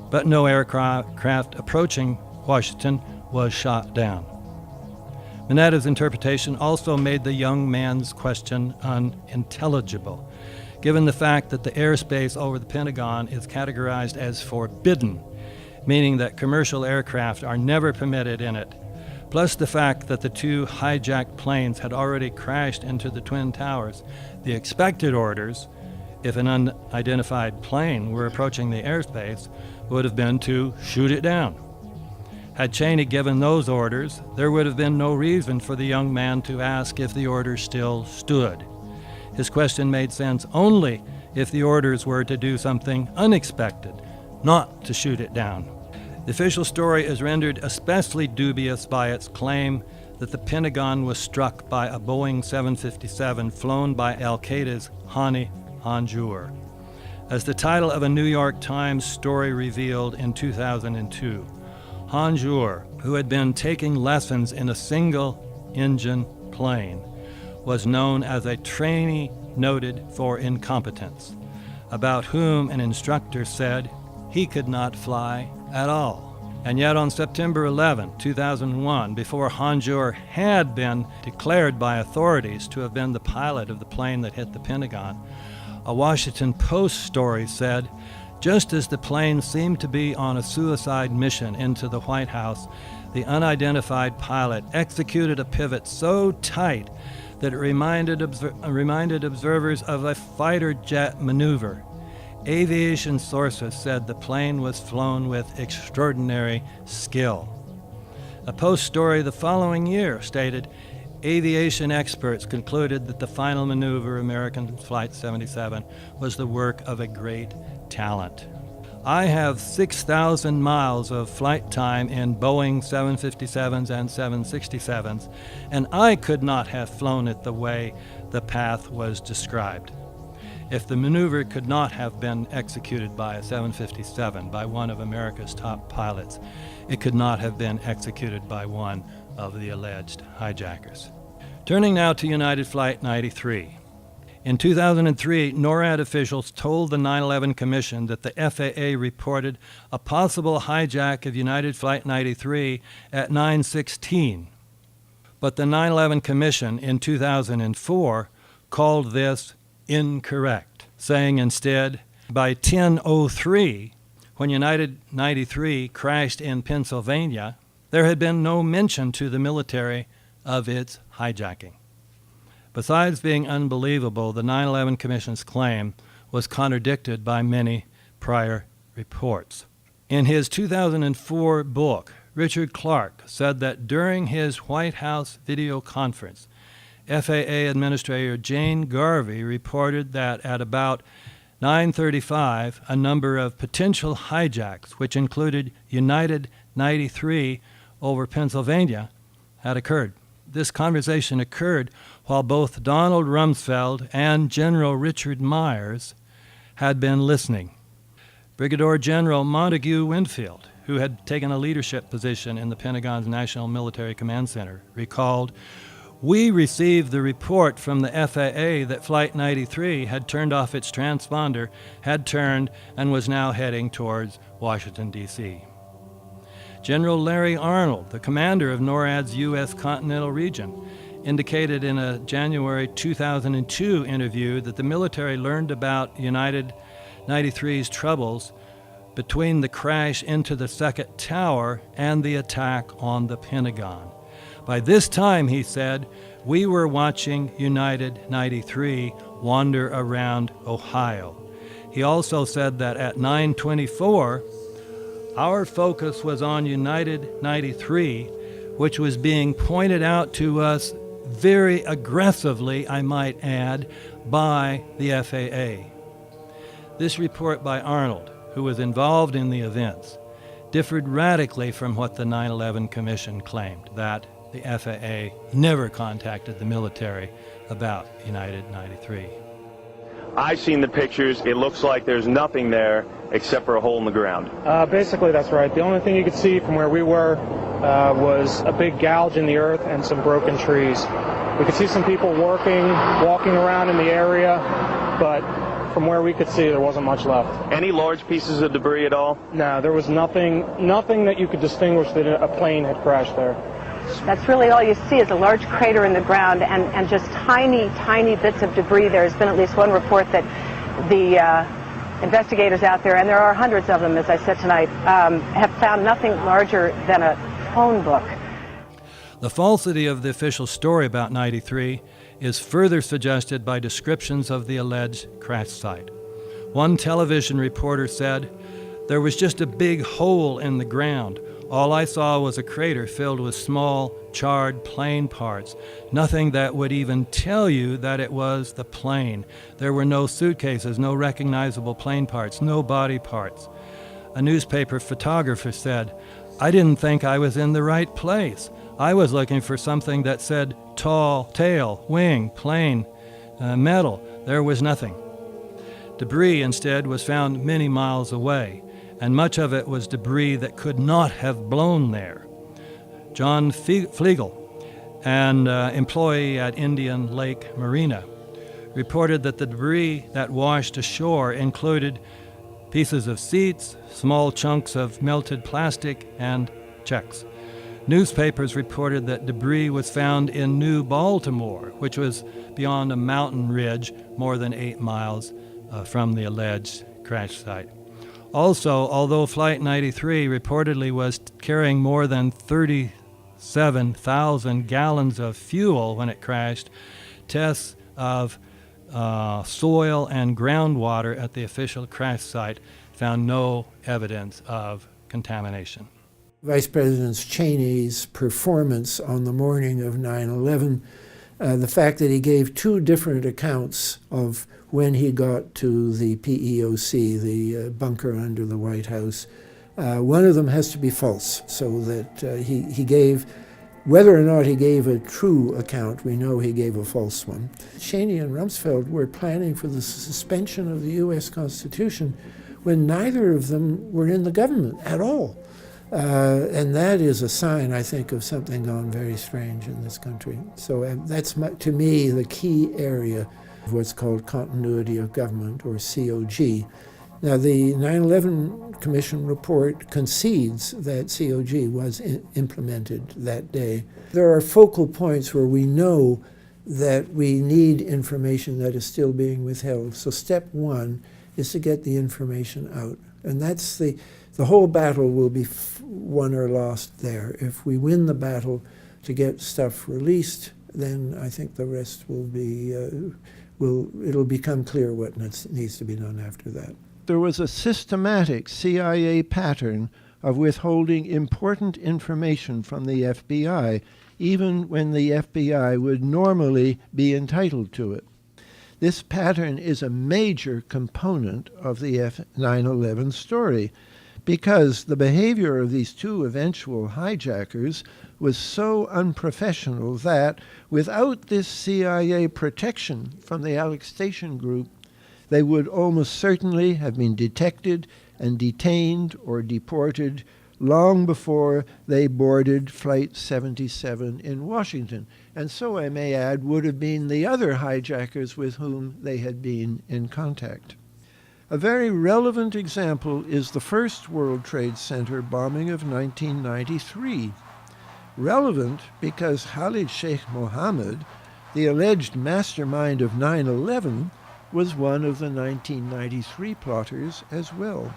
But no aircraft approaching Washington was shot down. Mineta's interpretation also made the young man's question unintelligible, given the fact that the airspace over the Pentagon is categorized as forbidden, meaning that commercial aircraft are never permitted in it, plus the fact that the 2 hijacked planes had already crashed into the Twin Towers. The expected orders, if an unidentified plane were approaching the airspace, would have been to shoot it down. Had Cheney given those orders, there would have been no reason for the young man to ask if the orders still stood. His question made sense only if the orders were to do something unexpected, not to shoot it down. The official story is rendered especially dubious by its claim that the Pentagon was struck by a Boeing 757 flown by al-Qaeda's Hani Hanjour. As the title of a New York Times story revealed in 2002, Hanjour, who had been taking lessons in a single-engine plane, was known as a trainee noted for incompetence, about whom an instructor said he could not fly at all. And yet on September 11, 2001, before Hanjour had been declared by authorities to have been the pilot of the plane that hit the Pentagon, a Washington Post story said, just as the plane seemed to be on a suicide mission into the White House, the unidentified pilot executed a pivot so tight that it reminded observers of a fighter jet maneuver. Aviation sources said the plane was flown with extraordinary skill. A Post story the following year stated, aviation experts concluded that the final maneuver, American Flight 77, was the work of a great talent. I have 6,000 miles of flight time in Boeing 757s and 767s, and I could not have flown it the way the path was described. If the maneuver could not have been executed by a 757, by one of America's top pilots, it could not have been executed by one of the alleged hijackers. Turning now to United Flight 93. In 2003, NORAD officials told the 9/11 Commission that the FAA reported a possible hijack of United Flight 93 at 9:16. But the 9/11 Commission in 2004 called this incorrect, saying instead, by 10:03, when United 93 crashed in Pennsylvania, there had been no mention to the military of its hijacking. Besides being unbelievable, the 9/11 Commission's claim was contradicted by many prior reports. In his 2004 book, Richard Clark said that during his White House video conference, FAA Administrator Jane Garvey reported that at about 9:35, a number of potential hijacks, which included United 93 over Pennsylvania, had occurred. This conversation occurred while both Donald Rumsfeld and General Richard Myers had been listening. Brigadier General Montague Winfield, who had taken a leadership position in the Pentagon's National Military Command Center, recalled, "We received the report from the FAA that Flight 93 had turned off its transponder, had turned, and was now heading towards Washington, D.C. General Larry Arnold, the commander of NORAD's U.S. Continental Region, indicated in a January 2002 interview that the military learned about United 93's troubles between the crash into the second tower and the attack on the Pentagon. By this time, he said, we were watching United 93 wander around Ohio. He also said that at 9:24, our focus was on United 93, which was being pointed out to us very aggressively, I might add, by the FAA. This report by Arnold, who was involved in the events, differed radically from what the 9/11 Commission claimed, that the FAA never contacted the military about United 93. I've seen the pictures. It looks like there's nothing there except for a hole in the ground. Basically, that's right. The only thing you could see from where we were was a big gouge in the earth and some broken trees. We could see some people walking around in the area, but from where we could see, there wasn't much left. Any large pieces of debris at all? No, there was nothing that you could distinguish that a plane had crashed there. That's really all you see is a large crater in the ground and just tiny, tiny bits of debris. There's been at least one report that the investigators out there, and there are hundreds of them, as I said tonight, have found nothing larger than a phone book. The falsity of the official story about 93 is further suggested by descriptions of the alleged crash site. One television reporter said, "There was just a big hole in the ground. All I saw was a crater filled with small, charred plane parts. Nothing that would even tell you that it was the plane. There were no suitcases, no recognizable plane parts, no body parts." A newspaper photographer said, "I didn't think I was in the right place. I was looking for something that said tall, tail, wing, plane, metal. There was nothing." Debris instead was found many miles away, and much of it was debris that could not have blown there. John Flegel, an employee at Indian Lake Marina, reported that the debris that washed ashore included pieces of seats, small chunks of melted plastic, and checks. Newspapers reported that debris was found in New Baltimore, which was beyond a mountain ridge more than 8 miles from the alleged crash site. Also, although Flight 93 reportedly was carrying more than 37,000 gallons of fuel when it crashed, tests of soil and groundwater at the official crash site found no evidence of contamination. Vice President Cheney's performance on the morning of 9/11 The fact that he gave two different accounts of when he got to the PEOC, the bunker under the White House, one of them has to be false, so that he gave, whether or not he gave a true account, we know he gave a false one. Cheney and Rumsfeld were planning for the suspension of the U.S. Constitution when neither of them were in the government at all. And that is a sign, I think, of something gone very strange in this country. So that's, to me, the key area of what's called continuity of government, or COG. Now, the 9/11 Commission report concedes that COG was implemented that day. There are focal points where we know that we need information that is still being withheld. So step one is to get the information out. And that's the whole battle will be won or lost there. If we win the battle to get stuff released, then I think the rest will be, it'll become clear what needs to be done after that. There was a systematic CIA pattern of withholding important information from the FBI, even when the FBI would normally be entitled to it. This pattern is a major component of the 9/11 story, because the behavior of these two eventual hijackers was so unprofessional that, without this CIA protection from the Alex Station Group, they would almost certainly have been detected and detained or deported long before they boarded Flight 77 in Washington. And so, I may add, would have been the other hijackers with whom they had been in contact. A very relevant example is the first World Trade Center bombing of 1993. Relevant because Khalid Sheikh Mohammed, the alleged mastermind of 9/11, was one of the 1993 plotters as well.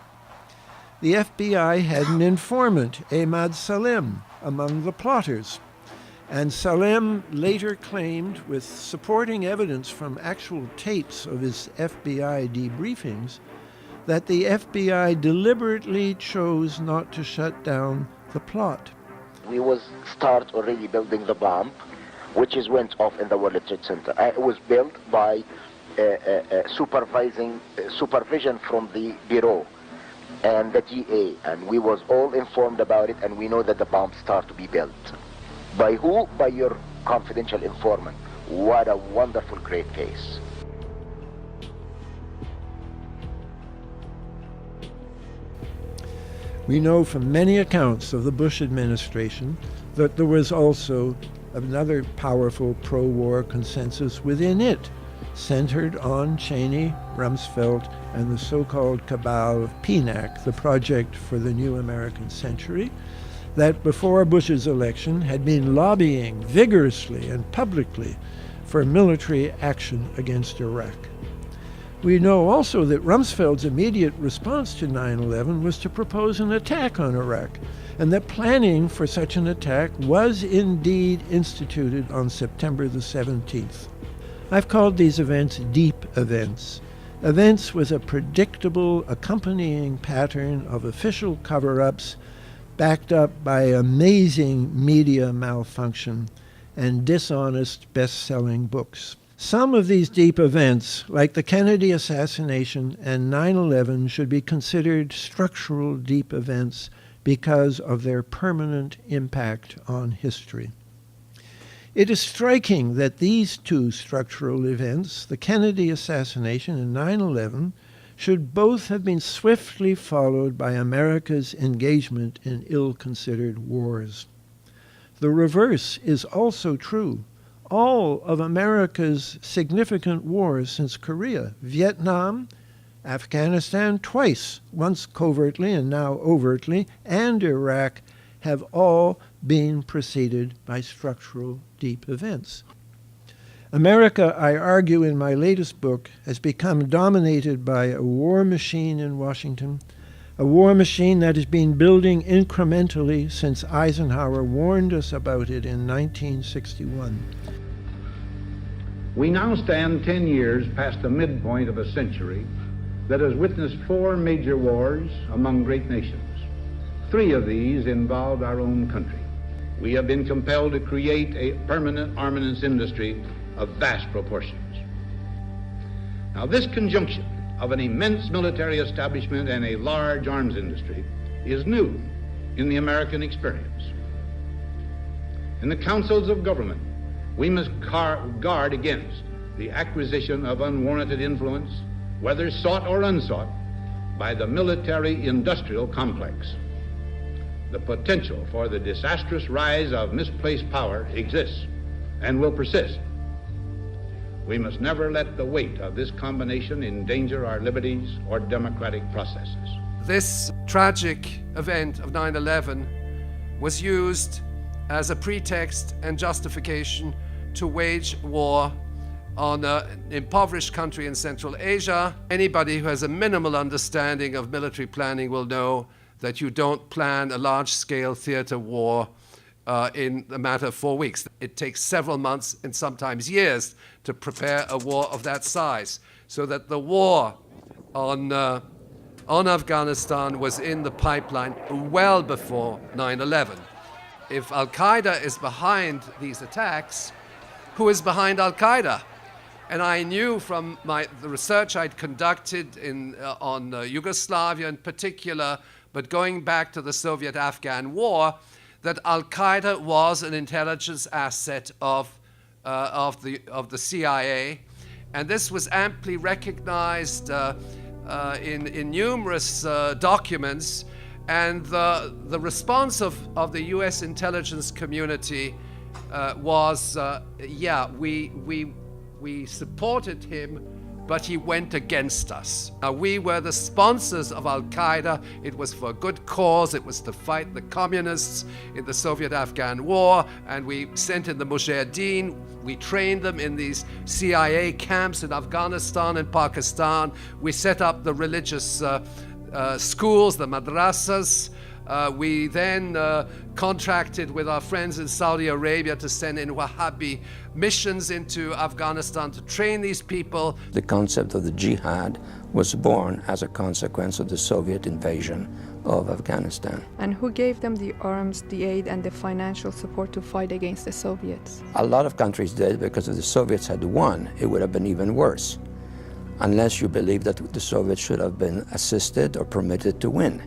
The FBI had an informant, Ahmad Salem, among the plotters, and Salem later claimed, with supporting evidence from actual tapes of his FBI debriefings, that the FBI deliberately chose not to shut down the plot. We was start already building the bomb, which is went off in the World Trade Center. It was built by supervision from the Bureau and the DA, and we was all informed about it, and we know that the bomb start to be built. By who? By your confidential informant. What a wonderful, great case. We know from many accounts of the Bush administration that there was also another powerful pro-war consensus within it, centered on Cheney, Rumsfeld, and the so-called cabal of PNAC, the Project for the New American Century, that before Bush's election had been lobbying vigorously and publicly for military action against Iraq. We know also that Rumsfeld's immediate response to 9/11 was to propose an attack on Iraq, and that planning for such an attack was indeed instituted on September the 17th. I've called these events deep events, events with a predictable accompanying pattern of official cover-ups backed up by amazing media malfunction and dishonest best-selling books. Some of these deep events, like the Kennedy assassination and 9/11, should be considered structural deep events because of their permanent impact on history. It is striking that these two structural events, the Kennedy assassination and 9/11, should both have been swiftly followed by America's engagement in ill-considered wars. The reverse is also true. All of America's significant wars since Korea, Vietnam, Afghanistan twice, once covertly and now overtly, and Iraq, have all been preceded by structural deep events. America, I argue in my latest book, has become dominated by a war machine in Washington, a war machine that has been building incrementally since Eisenhower warned us about it in 1961. We now stand 10 years past the midpoint of a century that has witnessed 4 major wars among great nations. 3 of these involved our own country. we have been compelled to create a permanent armaments industry of vast proportions. Now, this conjunction of an immense military establishment and a large arms industry is new in the American experience. In the councils of government, we must guard against the acquisition of unwarranted influence, whether sought or unsought, by the military-industrial complex. The potential for the disastrous rise of misplaced power exists and will persist. We must never let the weight of this combination endanger our liberties or democratic processes. This tragic event of 9/11 was used as a pretext and justification to wage war on an impoverished country in Central Asia. Anybody who has a minimal understanding of military planning will know that you don't plan a large-scale theater war in a matter of 4 weeks. It takes several months and sometimes years to prepare a war of that size. So that the war on Afghanistan was in the pipeline well before 9/11. If al-Qaeda is behind these attacks, who is behind al-Qaeda? And I knew from the research I'd conducted on Yugoslavia in particular, but going back to the Soviet-Afghan war, that al-Qaeda was an intelligence asset of the CIA, and this was amply recognized in numerous documents. And the response of the U.S. intelligence community was, yeah, we supported him, but he went against us. We were the sponsors of al-Qaeda. It was for a good cause. It was to fight the communists in the Soviet-Afghan war, and we sent in the Mujahideen. We trained them in these CIA camps in Afghanistan and Pakistan. We set up the religious schools, the madrasas. We then contracted with our friends in Saudi Arabia to send in Wahhabi missions into Afghanistan to train these people. The concept of the jihad was born as a consequence of the Soviet invasion of Afghanistan. And who gave them the arms, the aid, and the financial support to fight against the Soviets? A lot of countries did, because if the Soviets had won, it would have been even worse, unless you believe that the Soviets should have been assisted or permitted to win.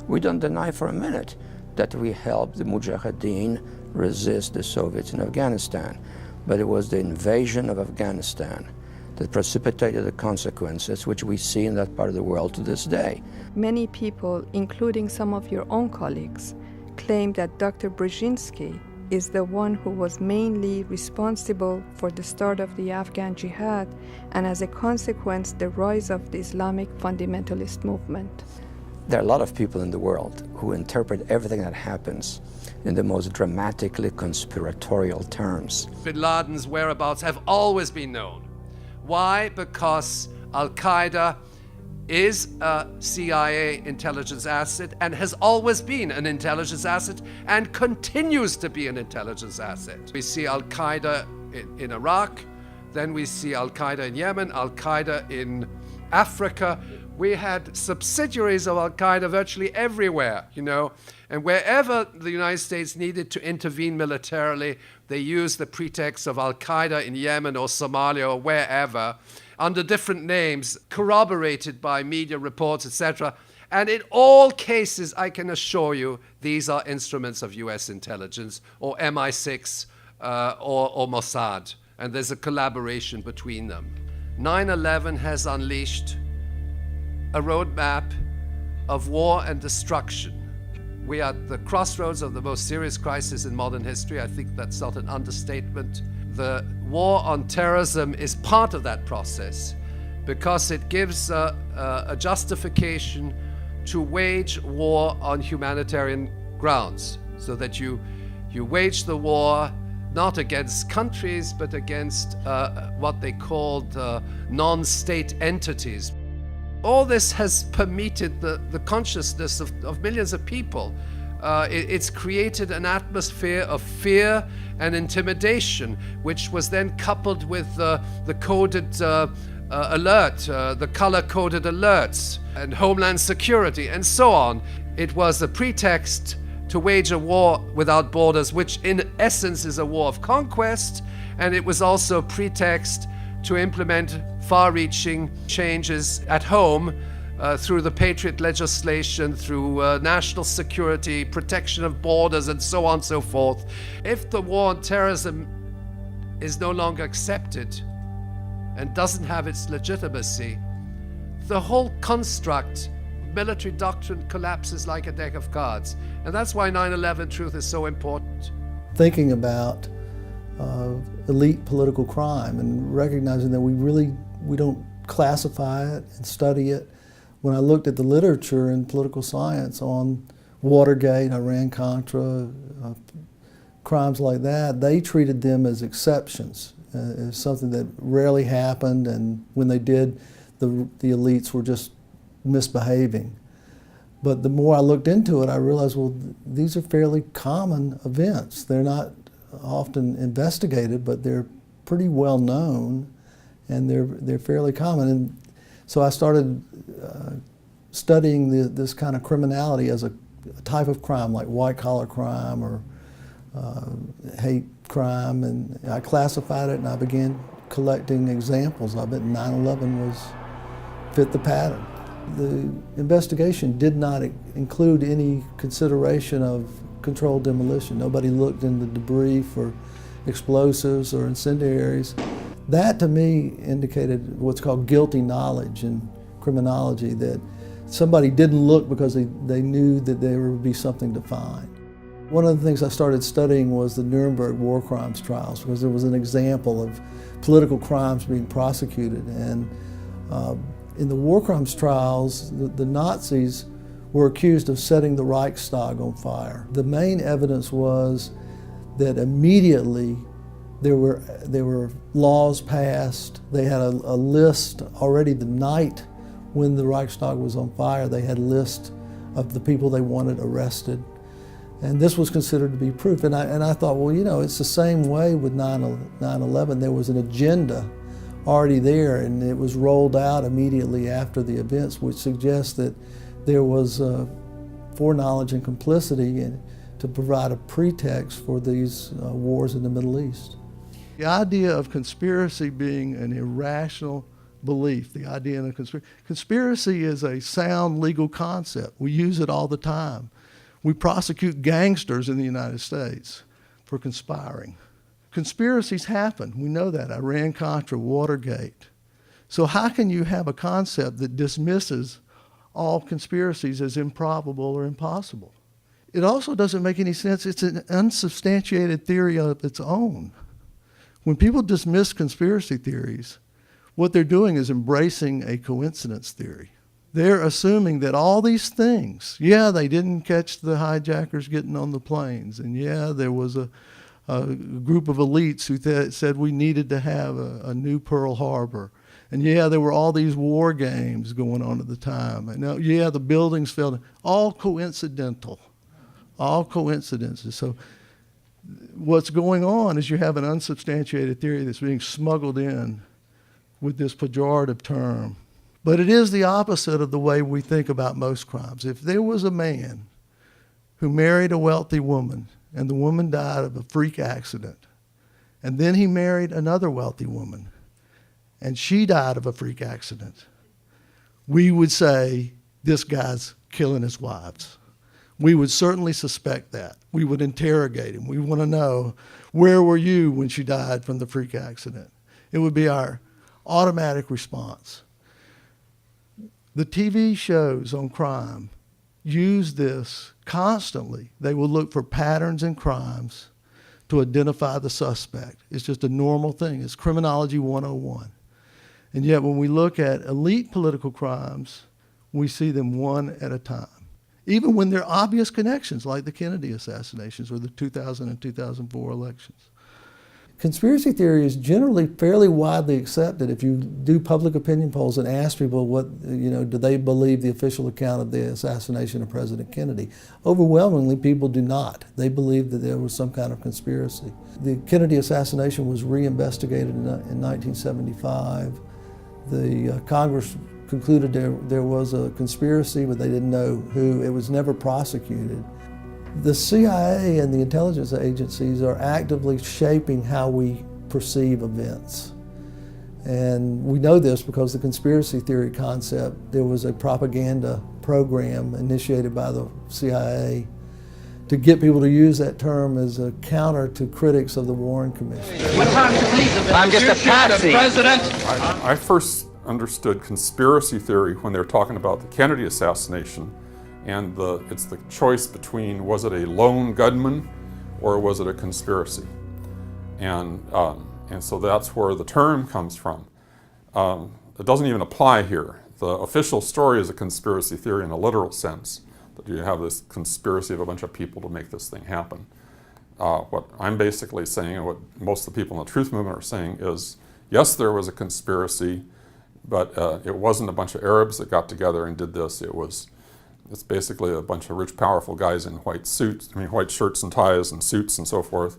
We don't deny for a minute that we helped the Mujahideen resist the Soviets in Afghanistan, but it was the invasion of Afghanistan that precipitated the consequences which we see in that part of the world to this day. Many people, including some of your own colleagues, claim that Dr. Brzezinski is the one who was mainly responsible for the start of the Afghan jihad and as a consequence the rise of the Islamic fundamentalist movement. There are a lot of people in the world who interpret everything that happens in the most dramatically conspiratorial terms. Bin Laden's whereabouts have always been known. Why? Because al-Qaeda is a CIA intelligence asset and has always been an intelligence asset and continues to be an intelligence asset. We see al-Qaeda in Iraq, then we see al-Qaeda in Yemen, al-Qaeda in Africa. We had subsidiaries of al-Qaeda virtually everywhere, you know, and wherever the United States needed to intervene militarily, they used the pretext of al-Qaeda in Yemen or Somalia or wherever, under different names, corroborated by media reports, etc. And in all cases, I can assure you, these are instruments of US intelligence, or MI6, or Mossad, and there's a collaboration between them. 9/11 has unleashed a roadmap of war and destruction. We are at the crossroads of the most serious crisis in modern history. I think that's not an understatement. The war on terrorism is part of that process because it gives a justification to wage war on humanitarian grounds, so that you wage the war not against countries but against what they called non-state entities. All this has permeated the consciousness of millions of people. It's created an atmosphere of fear and intimidation, which was then coupled with the coded alert, the color-coded alerts, and Homeland Security, and so on. It was a pretext to wage a war without borders, which in essence is a war of conquest, and it was also a pretext to implement far-reaching changes at home through the Patriot legislation, through national security, protection of borders, and so on and so forth. If the war on terrorism is no longer accepted and doesn't have its legitimacy, the whole construct, military doctrine, collapses like a deck of cards. And that's why 9/11 truth is so important. Thinking about elite political crime and recognizing that we don't classify it and study it. When I looked at the literature in political science on Watergate, Iran-Contra, crimes like that, they treated them as exceptions, as something that rarely happened, and when they did, the elites were just misbehaving. But the more I looked into it, I realized, well, these are fairly common events. They're not often investigated, but they're pretty well known, and they're fairly common. And so I started studying this kind of criminality as a type of crime, like white-collar crime or hate crime, and I classified it, and I began collecting examples of it, and 9/11 fit the pattern. The investigation did not include any consideration of controlled demolition. Nobody looked in the debris for explosives or incendiaries. That, to me, indicated what's called guilty knowledge in criminology, that somebody didn't look because they knew that there would be something to find. One of the things I started studying was the Nuremberg war crimes trials, because there was an example of political crimes being prosecuted. And in the war crimes trials, the Nazis were accused of setting the Reichstag on fire. The main evidence was that immediately there were laws passed. They had a list already the night when the Reichstag was on fire. They had a list of the people they wanted arrested. And this was considered to be proof. And I thought, well, you know, it's the same way with 9/11. There was an agenda already there, and it was rolled out immediately after the events, which suggests that there was foreknowledge and complicity to provide a pretext for these wars in the Middle East. The idea of conspiracy being an irrational belief, the idea of conspiracy is a sound legal concept. We use it all the time. We prosecute gangsters in the United States for conspiring. Conspiracies happen. We know that. Iran-Contra, Watergate. So how can you have a concept that dismisses all conspiracies as improbable or impossible? It also doesn't make any sense. It's an unsubstantiated theory of its own. When people dismiss conspiracy theories, what they're doing is embracing a coincidence theory. They're assuming that all these things, yeah, they didn't catch the hijackers getting on the planes, and yeah, there was a group of elites who said we needed to have a new Pearl Harbor. And yeah, there were all these war games going on at the time. And yeah, the buildings fell. All coincidental. All coincidences. So what's going on is you have an unsubstantiated theory that's being smuggled in with this pejorative term. But it is the opposite of the way we think about most crimes. If there was a man who married a wealthy woman and the woman died of a freak accident, and then he married another wealthy woman and she died of a freak accident, we would say, this guy's killing his wives. We would certainly suspect that. We would interrogate him. We want to know, where were you when she died from the freak accident? It would be our automatic response. The TV shows on crime use this constantly. They will look for patterns in crimes to identify the suspect. It's just a normal thing. It's criminology 101. And yet when we look at elite political crimes, we see them one at a time. Even when there are obvious connections, like the Kennedy assassinations or the 2000 and 2004 elections. Conspiracy theory is generally fairly widely accepted. If you do public opinion polls and ask people do they believe the official account of the assassination of President Kennedy, overwhelmingly people do not. They believe that there was some kind of conspiracy. The Kennedy assassination was reinvestigated in 1975. The Congress concluded there was a conspiracy, but they didn't know who. It was never prosecuted. The CIA and the intelligence agencies are actively shaping how we perceive events. And we know this because the conspiracy theory concept, there was a propaganda program initiated by the CIA to get people to use that term as a counter to critics of the Warren Commission. I'm just a patsy. I first understood conspiracy theory when they were talking about the Kennedy assassination, and it's the choice between, was it a lone gunman or was it a conspiracy? And so that's where the term comes from. It doesn't even apply here. The official story is a conspiracy theory in a literal sense, that you have this conspiracy of a bunch of people to make this thing happen. What I'm basically saying, and what most of the people in the truth movement are saying, is yes, there was a conspiracy, but it wasn't a bunch of Arabs that got together and did this. It's basically a bunch of rich, powerful guys in white suits, white shirts and ties and suits and so forth,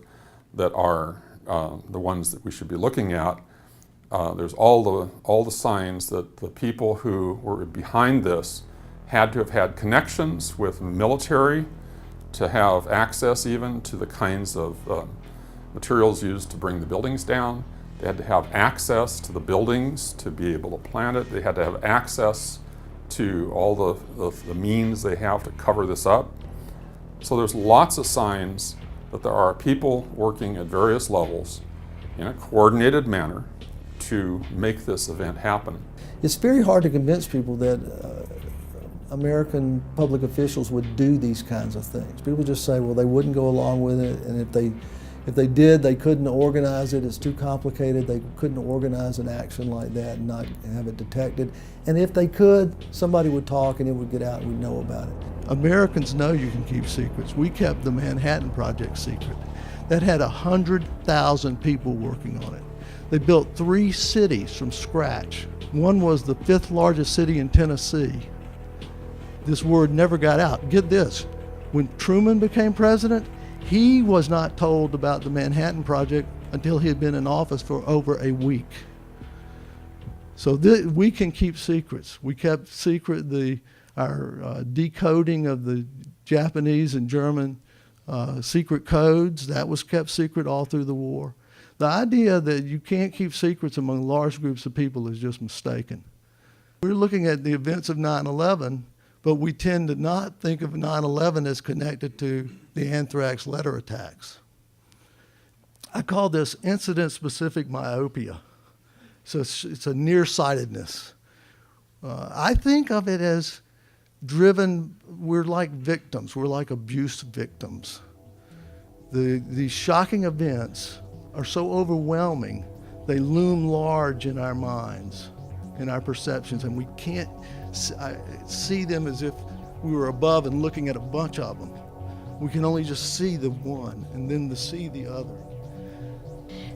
that are the ones that we should be looking at. There's all the signs that the people who were behind this had to have had connections with military to have access even to the kinds of materials used to bring the buildings down. They had to have access to the buildings to be able to plant it. They had to have access to all the means they have to cover this up. So there's lots of signs that there are people working at various levels in a coordinated manner to make this event happen. It's very hard to convince people that American public officials would do these kinds of things. People just say, well, they wouldn't go along with it, and if they did, they couldn't organize it. It's too complicated. They couldn't organize an action like that and not have it detected. And if they could, somebody would talk and it would get out and we'd know about it. Americans know you can keep secrets. We kept the Manhattan Project secret. That had 100,000 people working on it. They built 3 cities from scratch. One was the 5th largest city in Tennessee. This word never got out. Get this, when Truman became president, he was not told about the Manhattan Project until he had been in office for over a week. So we can keep secrets. We kept secret our decoding of the Japanese and German secret codes. That was kept secret all through the war. The idea that you can't keep secrets among large groups of people is just mistaken. We're looking at the events of 9/11, but we tend to not think of 9/11 as connected to the anthrax letter attacks. I call this incident-specific myopia. So it's a nearsightedness. I think of it as driven, we're like victims, we're like abuse victims. These shocking events are so overwhelming, they loom large in our minds, in our perceptions, and we can't see them as if we were above and looking at a bunch of them. We can only just see the one and then see the other.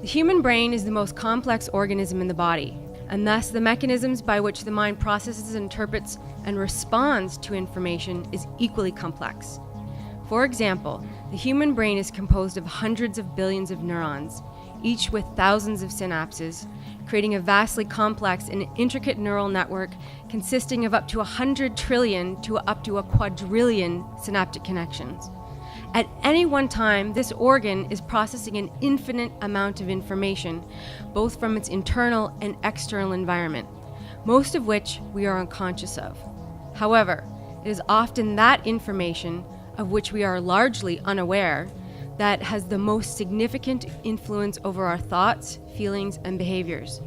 The human brain is the most complex organism in the body, and thus the mechanisms by which the mind processes, interprets, and responds to information is equally complex. For example, the human brain is composed of hundreds of billions of neurons, each with thousands of synapses, creating a vastly complex and intricate neural network consisting of up to 100 trillion to up to a quadrillion synaptic connections. At any one time, this organ is processing an infinite amount of information, both from its internal and external environment, most of which we are unconscious of. However, it is often that information, of which we are largely unaware, that has the most significant influence over our thoughts, feelings, and behaviors.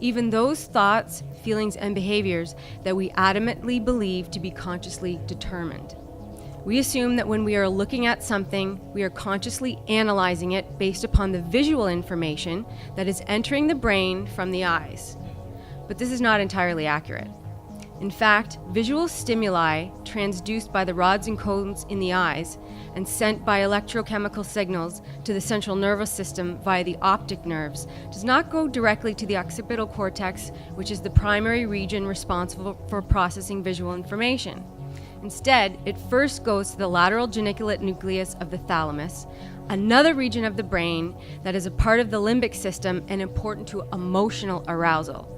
Even those thoughts, feelings, and behaviors that we adamantly believe to be consciously determined. We assume that when we are looking at something, we are consciously analyzing it based upon the visual information that is entering the brain from the eyes. But this is not entirely accurate. In fact, visual stimuli transduced by the rods and cones in the eyes and sent by electrochemical signals to the central nervous system via the optic nerves does not go directly to the occipital cortex, which is the primary region responsible for processing visual information. Instead, it first goes to the lateral geniculate nucleus of the thalamus, another region of the brain that is a part of the limbic system and important to emotional arousal.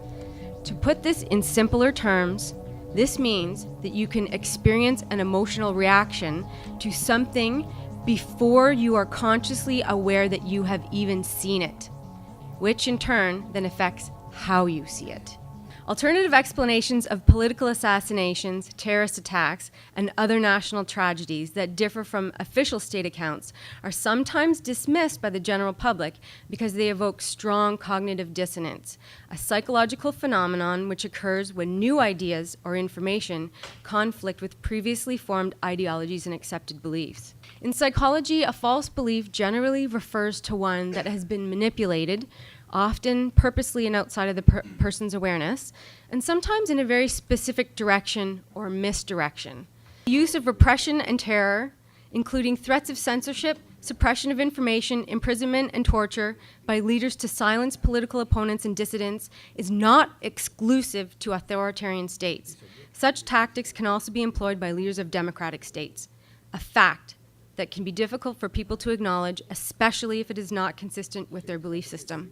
To put this in simpler terms, This means that you can experience an emotional reaction to something before you are consciously aware that you have even seen it, which in turn then affects how you see it. Alternative explanations of political assassinations, terrorist attacks, and other national tragedies that differ from official state accounts are sometimes dismissed by the general public because they evoke strong cognitive dissonance, a psychological phenomenon which occurs when new ideas or information conflict with previously formed ideologies and accepted beliefs. In psychology, a false belief generally refers to one that has been manipulated, often purposely and outside of the person's awareness, and sometimes in a very specific direction or misdirection. The use of repression and terror, including threats of censorship, suppression of information, imprisonment, and torture by leaders to silence political opponents and dissidents, is not exclusive to authoritarian states. Such tactics can also be employed by leaders of democratic states, a fact that can be difficult for people to acknowledge, especially if it is not consistent with their belief system.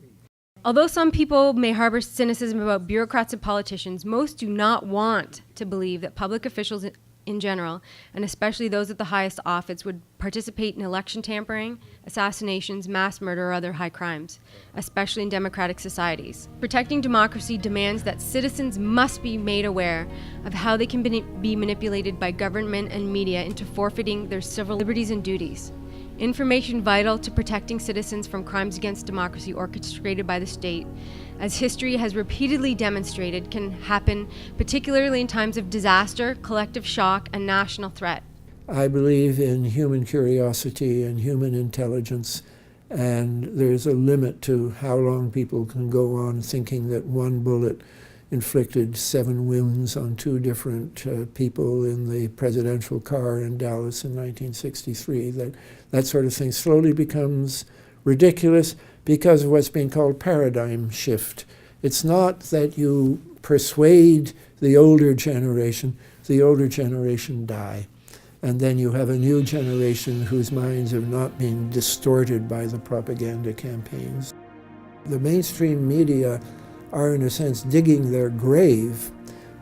Although some people may harbor cynicism about bureaucrats and politicians, most do not want to believe that public officials in general, and especially those at the highest office, would participate in election tampering, assassinations, mass murder, or other high crimes, especially in democratic societies. Protecting democracy demands that citizens must be made aware of how they can be manipulated by government and media into forfeiting their civil liberties and duties. Information vital to protecting citizens from crimes against democracy orchestrated by the state, as history has repeatedly demonstrated, can happen particularly in times of disaster, collective shock, and national threat. I believe in human curiosity and human intelligence, and there's a limit to how long people can go on thinking that one bullet inflicted 7 wounds on 2 different people in the presidential car in Dallas in 1963. That sort of thing slowly becomes ridiculous because of what's being called paradigm shift. It's not that you persuade the older generation die. And then you have a new generation whose minds have not been distorted by the propaganda campaigns. The mainstream media are, in a sense, digging their grave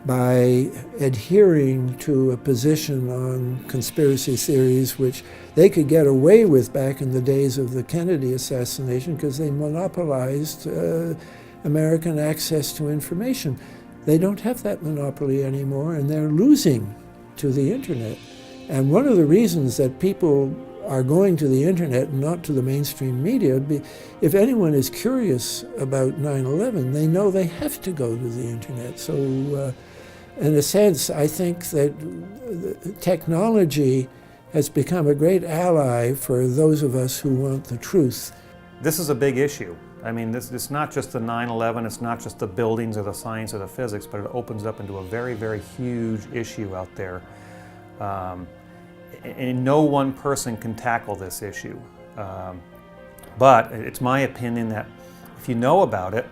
by adhering to a position on conspiracy theories which they could get away with back in the days of the Kennedy assassination because they monopolized American access to information. They don't have that monopoly anymore, and they're losing to the internet. And one of the reasons that people are going to the internet and not to the mainstream media, if anyone is curious about 9/11, they know they have to go to the internet. So in a sense, I think that technology has become a great ally for those of us who want the truth. This is a big issue. I mean, it's not just the 9/11, it's not just the buildings or the science or the physics, but it opens up into a very, very huge issue out there. And no one person can tackle this issue. But it's my opinion that if you know about it,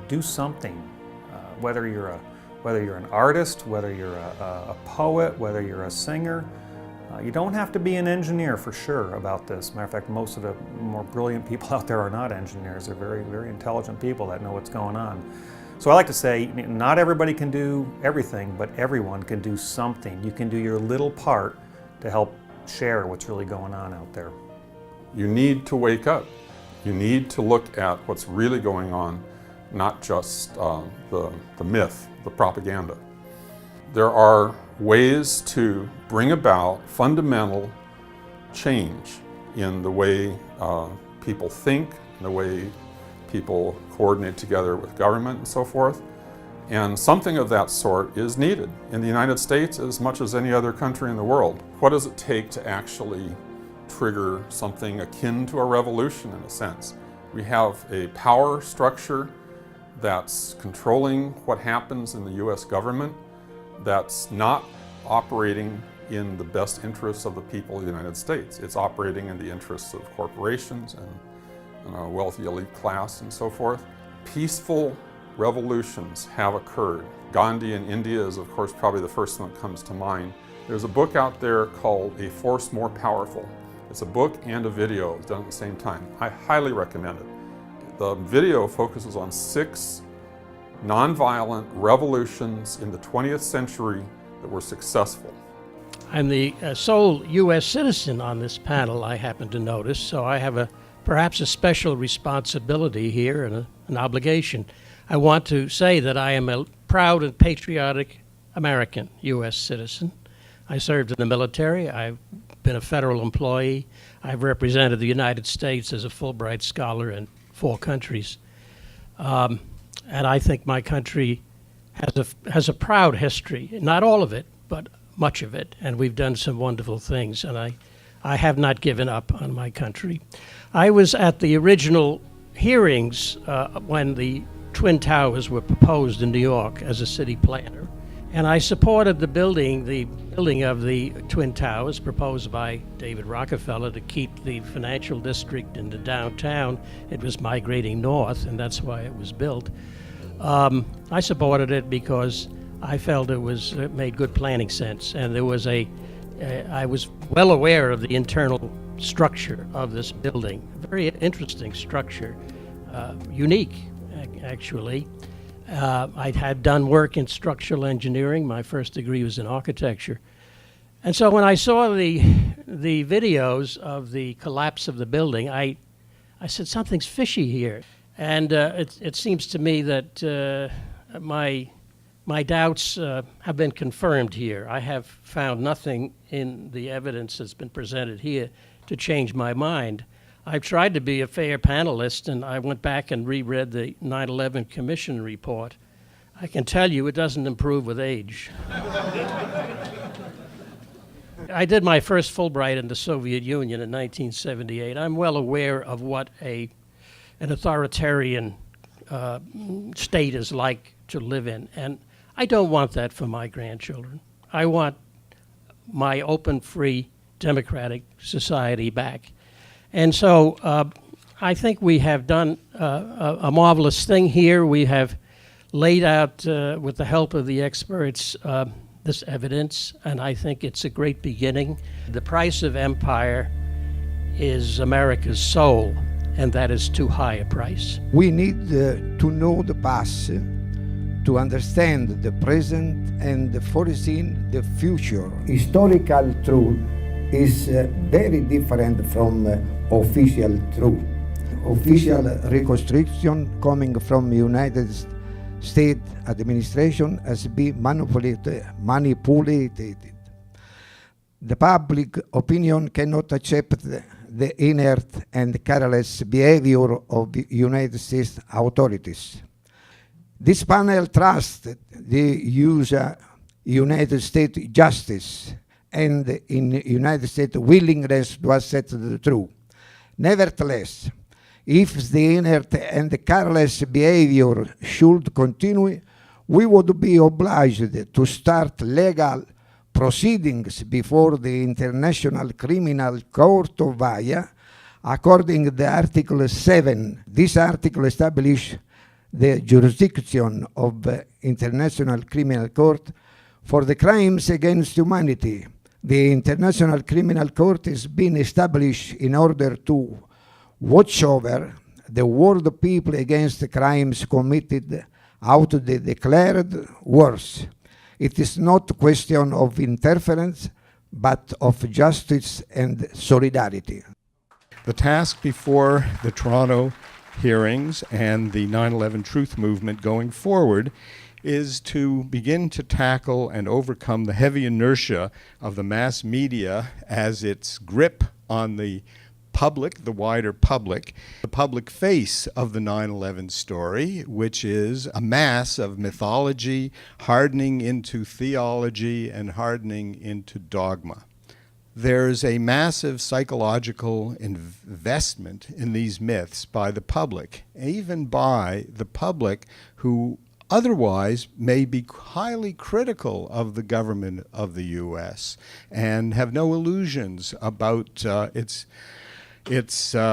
do something. Whether you're an artist, whether you're a poet, whether you're a singer, you don't have to be an engineer for sure about this. Matter of fact, most of the more brilliant people out there are not engineers. They're very, very intelligent people that know what's going on. So I like to say, not everybody can do everything, but everyone can do something. You can do your little part to help share what's really going on out there. You need to wake up. You need to look at what's really going on, not just the myth, the propaganda. There are ways to bring about fundamental change in the way people think, in the way people coordinate together with government and so forth. And something of that sort is needed in the United States as much as any other country in the world. What does it take to actually trigger something akin to a revolution in a sense? We have a power structure that's controlling what happens in the US government, that's not operating in the best interests of the people of the United States. It's operating in the interests of corporations and a wealthy elite class and so forth. Peaceful revolutions have occurred. Gandhi in India is, of course, probably the first one that comes to mind. There's a book out there called A Force More Powerful. It's a book and a video done at the same time. I highly recommend it. The video focuses on 6 nonviolent revolutions in the 20th century that were successful. I'm the sole U.S. citizen on this panel, I happen to notice, so I have perhaps a special responsibility here and an obligation. I want to say that I am a proud and patriotic American U.S. citizen. I served in the military. I've been a federal employee. I've represented the United States as a Fulbright scholar in 4 countries. And I think my country has a proud history, not all of it, but much of it, and we've done some wonderful things, and I have not given up on my country. I was at the original hearings when the Twin Towers were proposed in New York as a city planner, and I supported the building of the Twin Towers proposed by David Rockefeller to keep the financial district in the downtown. It was migrating north, and that's why it was built. I supported it because I felt it made good planning sense, and there was I was well aware of the internal structure of this building. A very interesting structure, unique actually. I had done work in structural engineering. My first degree was in architecture. And so when I saw the videos of the collapse of the building, I said, something's fishy here. And it seems to me that my doubts have been confirmed here. I have found nothing in the evidence that's been presented here to change my mind. I've tried to be a fair panelist, and I went back and reread the 9/11 Commission report. I can tell you it doesn't improve with age. I did my first Fulbright in the Soviet Union in 1978. I'm well aware of what an authoritarian state is like to live in, and I don't want that for my grandchildren. I want my open, free, democratic society back. And so I think we have done a marvelous thing here. We have laid out, with the help of the experts, this evidence, and I think it's a great beginning. The price of empire is America's soul, and that is too high a price. We need to know the past, to understand the present and foresee the future. Historical truth is very different from official truth. Official reconstruction coming from United States administration has been manipulated. The public opinion cannot accept the inert and careless behavior of the United States authorities. This panel trusts the United States justice and in United States willingness to accept the truth. Nevertheless, if the inert and careless behavior should continue, we would be obliged to start legal proceedings before the International Criminal Court of Hague, according to Article 7. This article establishes the jurisdiction of the International Criminal Court for the crimes against humanity. The International Criminal Court has been established in order to watch over the world people against the crimes committed out of the declared wars. It is not a question of interference, but of justice and solidarity. The task before the Toronto hearings and the 9/11 Truth Movement going forward is to begin to tackle and overcome the heavy inertia of the mass media as its grip on the public, the wider public, the public face of the 9/11 story, which is a mass of mythology hardening into theology and hardening into dogma. There's a massive psychological investment in these myths by the public, even by the public who otherwise may be highly critical of the government of the U.S. and have no illusions about its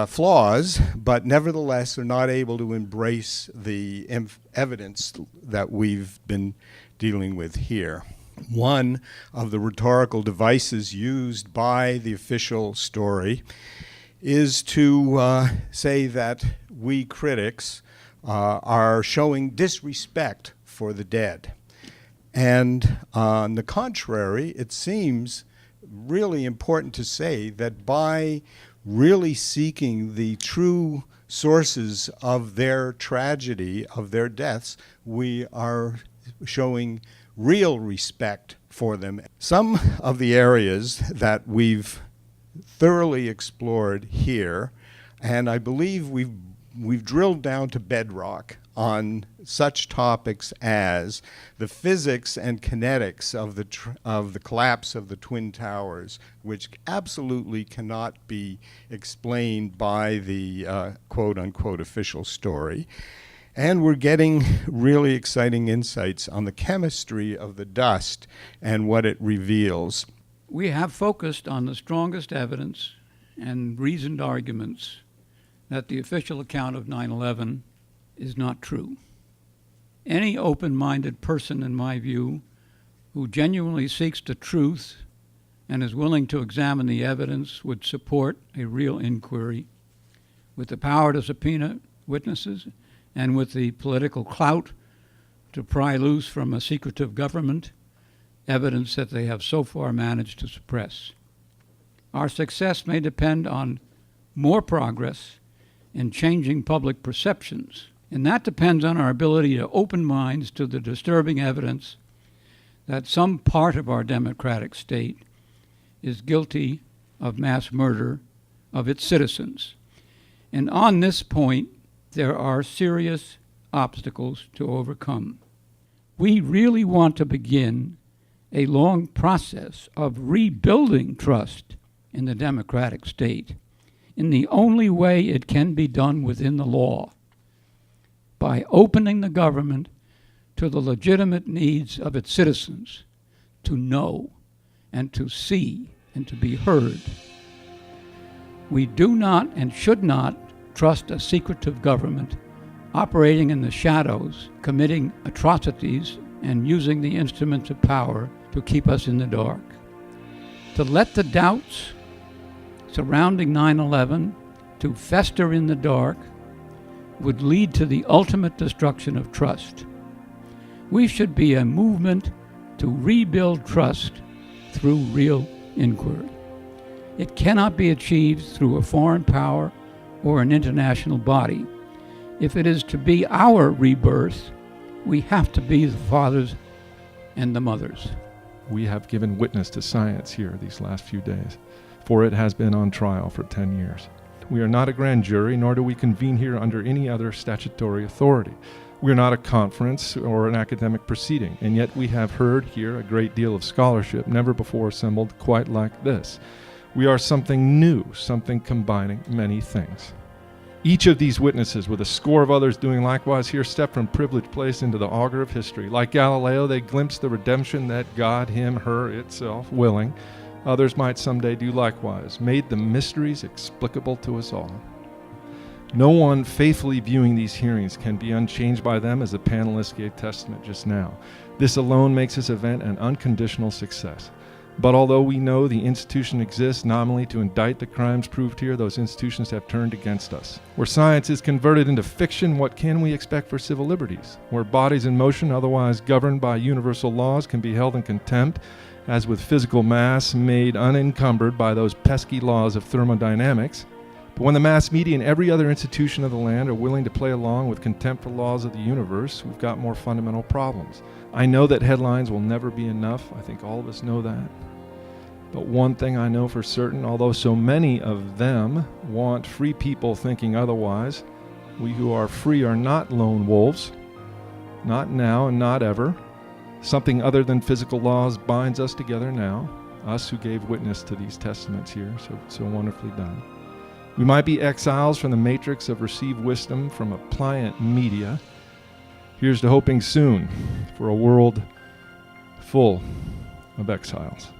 flaws, but nevertheless are not able to embrace the evidence that we've been dealing with here. One of the rhetorical devices used by the official story is to say that we critics are showing disrespect for the dead. And on the contrary, it seems really important to say that by really seeking the true sources of their tragedy, of their deaths, we are showing real respect for them. Some of the areas that we've thoroughly explored here, and I believe we've drilled down to bedrock on such topics as the physics and kinetics of the collapse of the Twin Towers, which absolutely cannot be explained by the quote-unquote official story. And we're getting really exciting insights on the chemistry of the dust and what it reveals. We have focused on the strongest evidence and reasoned arguments that the official account of 9/11 is not true. Any open-minded person, in my view, who genuinely seeks the truth and is willing to examine the evidence would support a real inquiry with the power to subpoena witnesses and with the political clout to pry loose from a secretive government evidence that they have so far managed to suppress. Our success may depend on more progress in changing public perceptions, and that depends on our ability to open minds to the disturbing evidence that some part of our democratic state is guilty of mass murder of its citizens. And on this point, there are serious obstacles to overcome. We really want to begin a long process of rebuilding trust in the democratic state in the only way it can be done within the law, by opening the government to the legitimate needs of its citizens to know and to see and to be heard. We do not and should not trust a secretive government operating in the shadows, committing atrocities, and using the instruments of power to keep us in the dark. To let the doubts surrounding 9/11 to fester in the dark would lead to the ultimate destruction of trust. We should be a movement to rebuild trust through real inquiry. It cannot be achieved through a foreign power or an international body. If it is to be our rebirth, we have to be the fathers and the mothers. We have given witness to science here these last few days, for it has been on trial for 10 years. We are not a grand jury, nor do we convene here under any other statutory authority. We are not a conference or an academic proceeding, and yet we have heard here a great deal of scholarship never before assembled quite like this. We are something new, something combining many things. Each of these witnesses, with a score of others doing likewise here, stepped from privileged place into the auger of history. Like Galileo, they glimpsed the redemption that God, him, her, itself, willing, others might someday do likewise, made the mysteries explicable to us all. No one faithfully viewing these hearings can be unchanged by them, as the panelists gave testament just now. This alone makes this event an unconditional success. But although we know the institution exists nominally to indict the crimes proved here, those institutions have turned against us. Where science is converted into fiction, what can we expect for civil liberties? Where bodies in motion, otherwise governed by universal laws, can be held in contempt, as with physical mass made unencumbered by those pesky laws of thermodynamics. But when the mass media and every other institution of the land are willing to play along with contempt for laws of the universe, we've got more fundamental problems. I know that headlines will never be enough. I think all of us know that. But one thing I know for certain, although so many of them want free people thinking otherwise, we who are free are not lone wolves, not now and not ever. Something other than physical laws binds us together now, us who gave witness to these testaments here, so wonderfully done. We might be exiles from the matrix of received wisdom from a pliant media. Here's to hoping soon for a world full of exiles.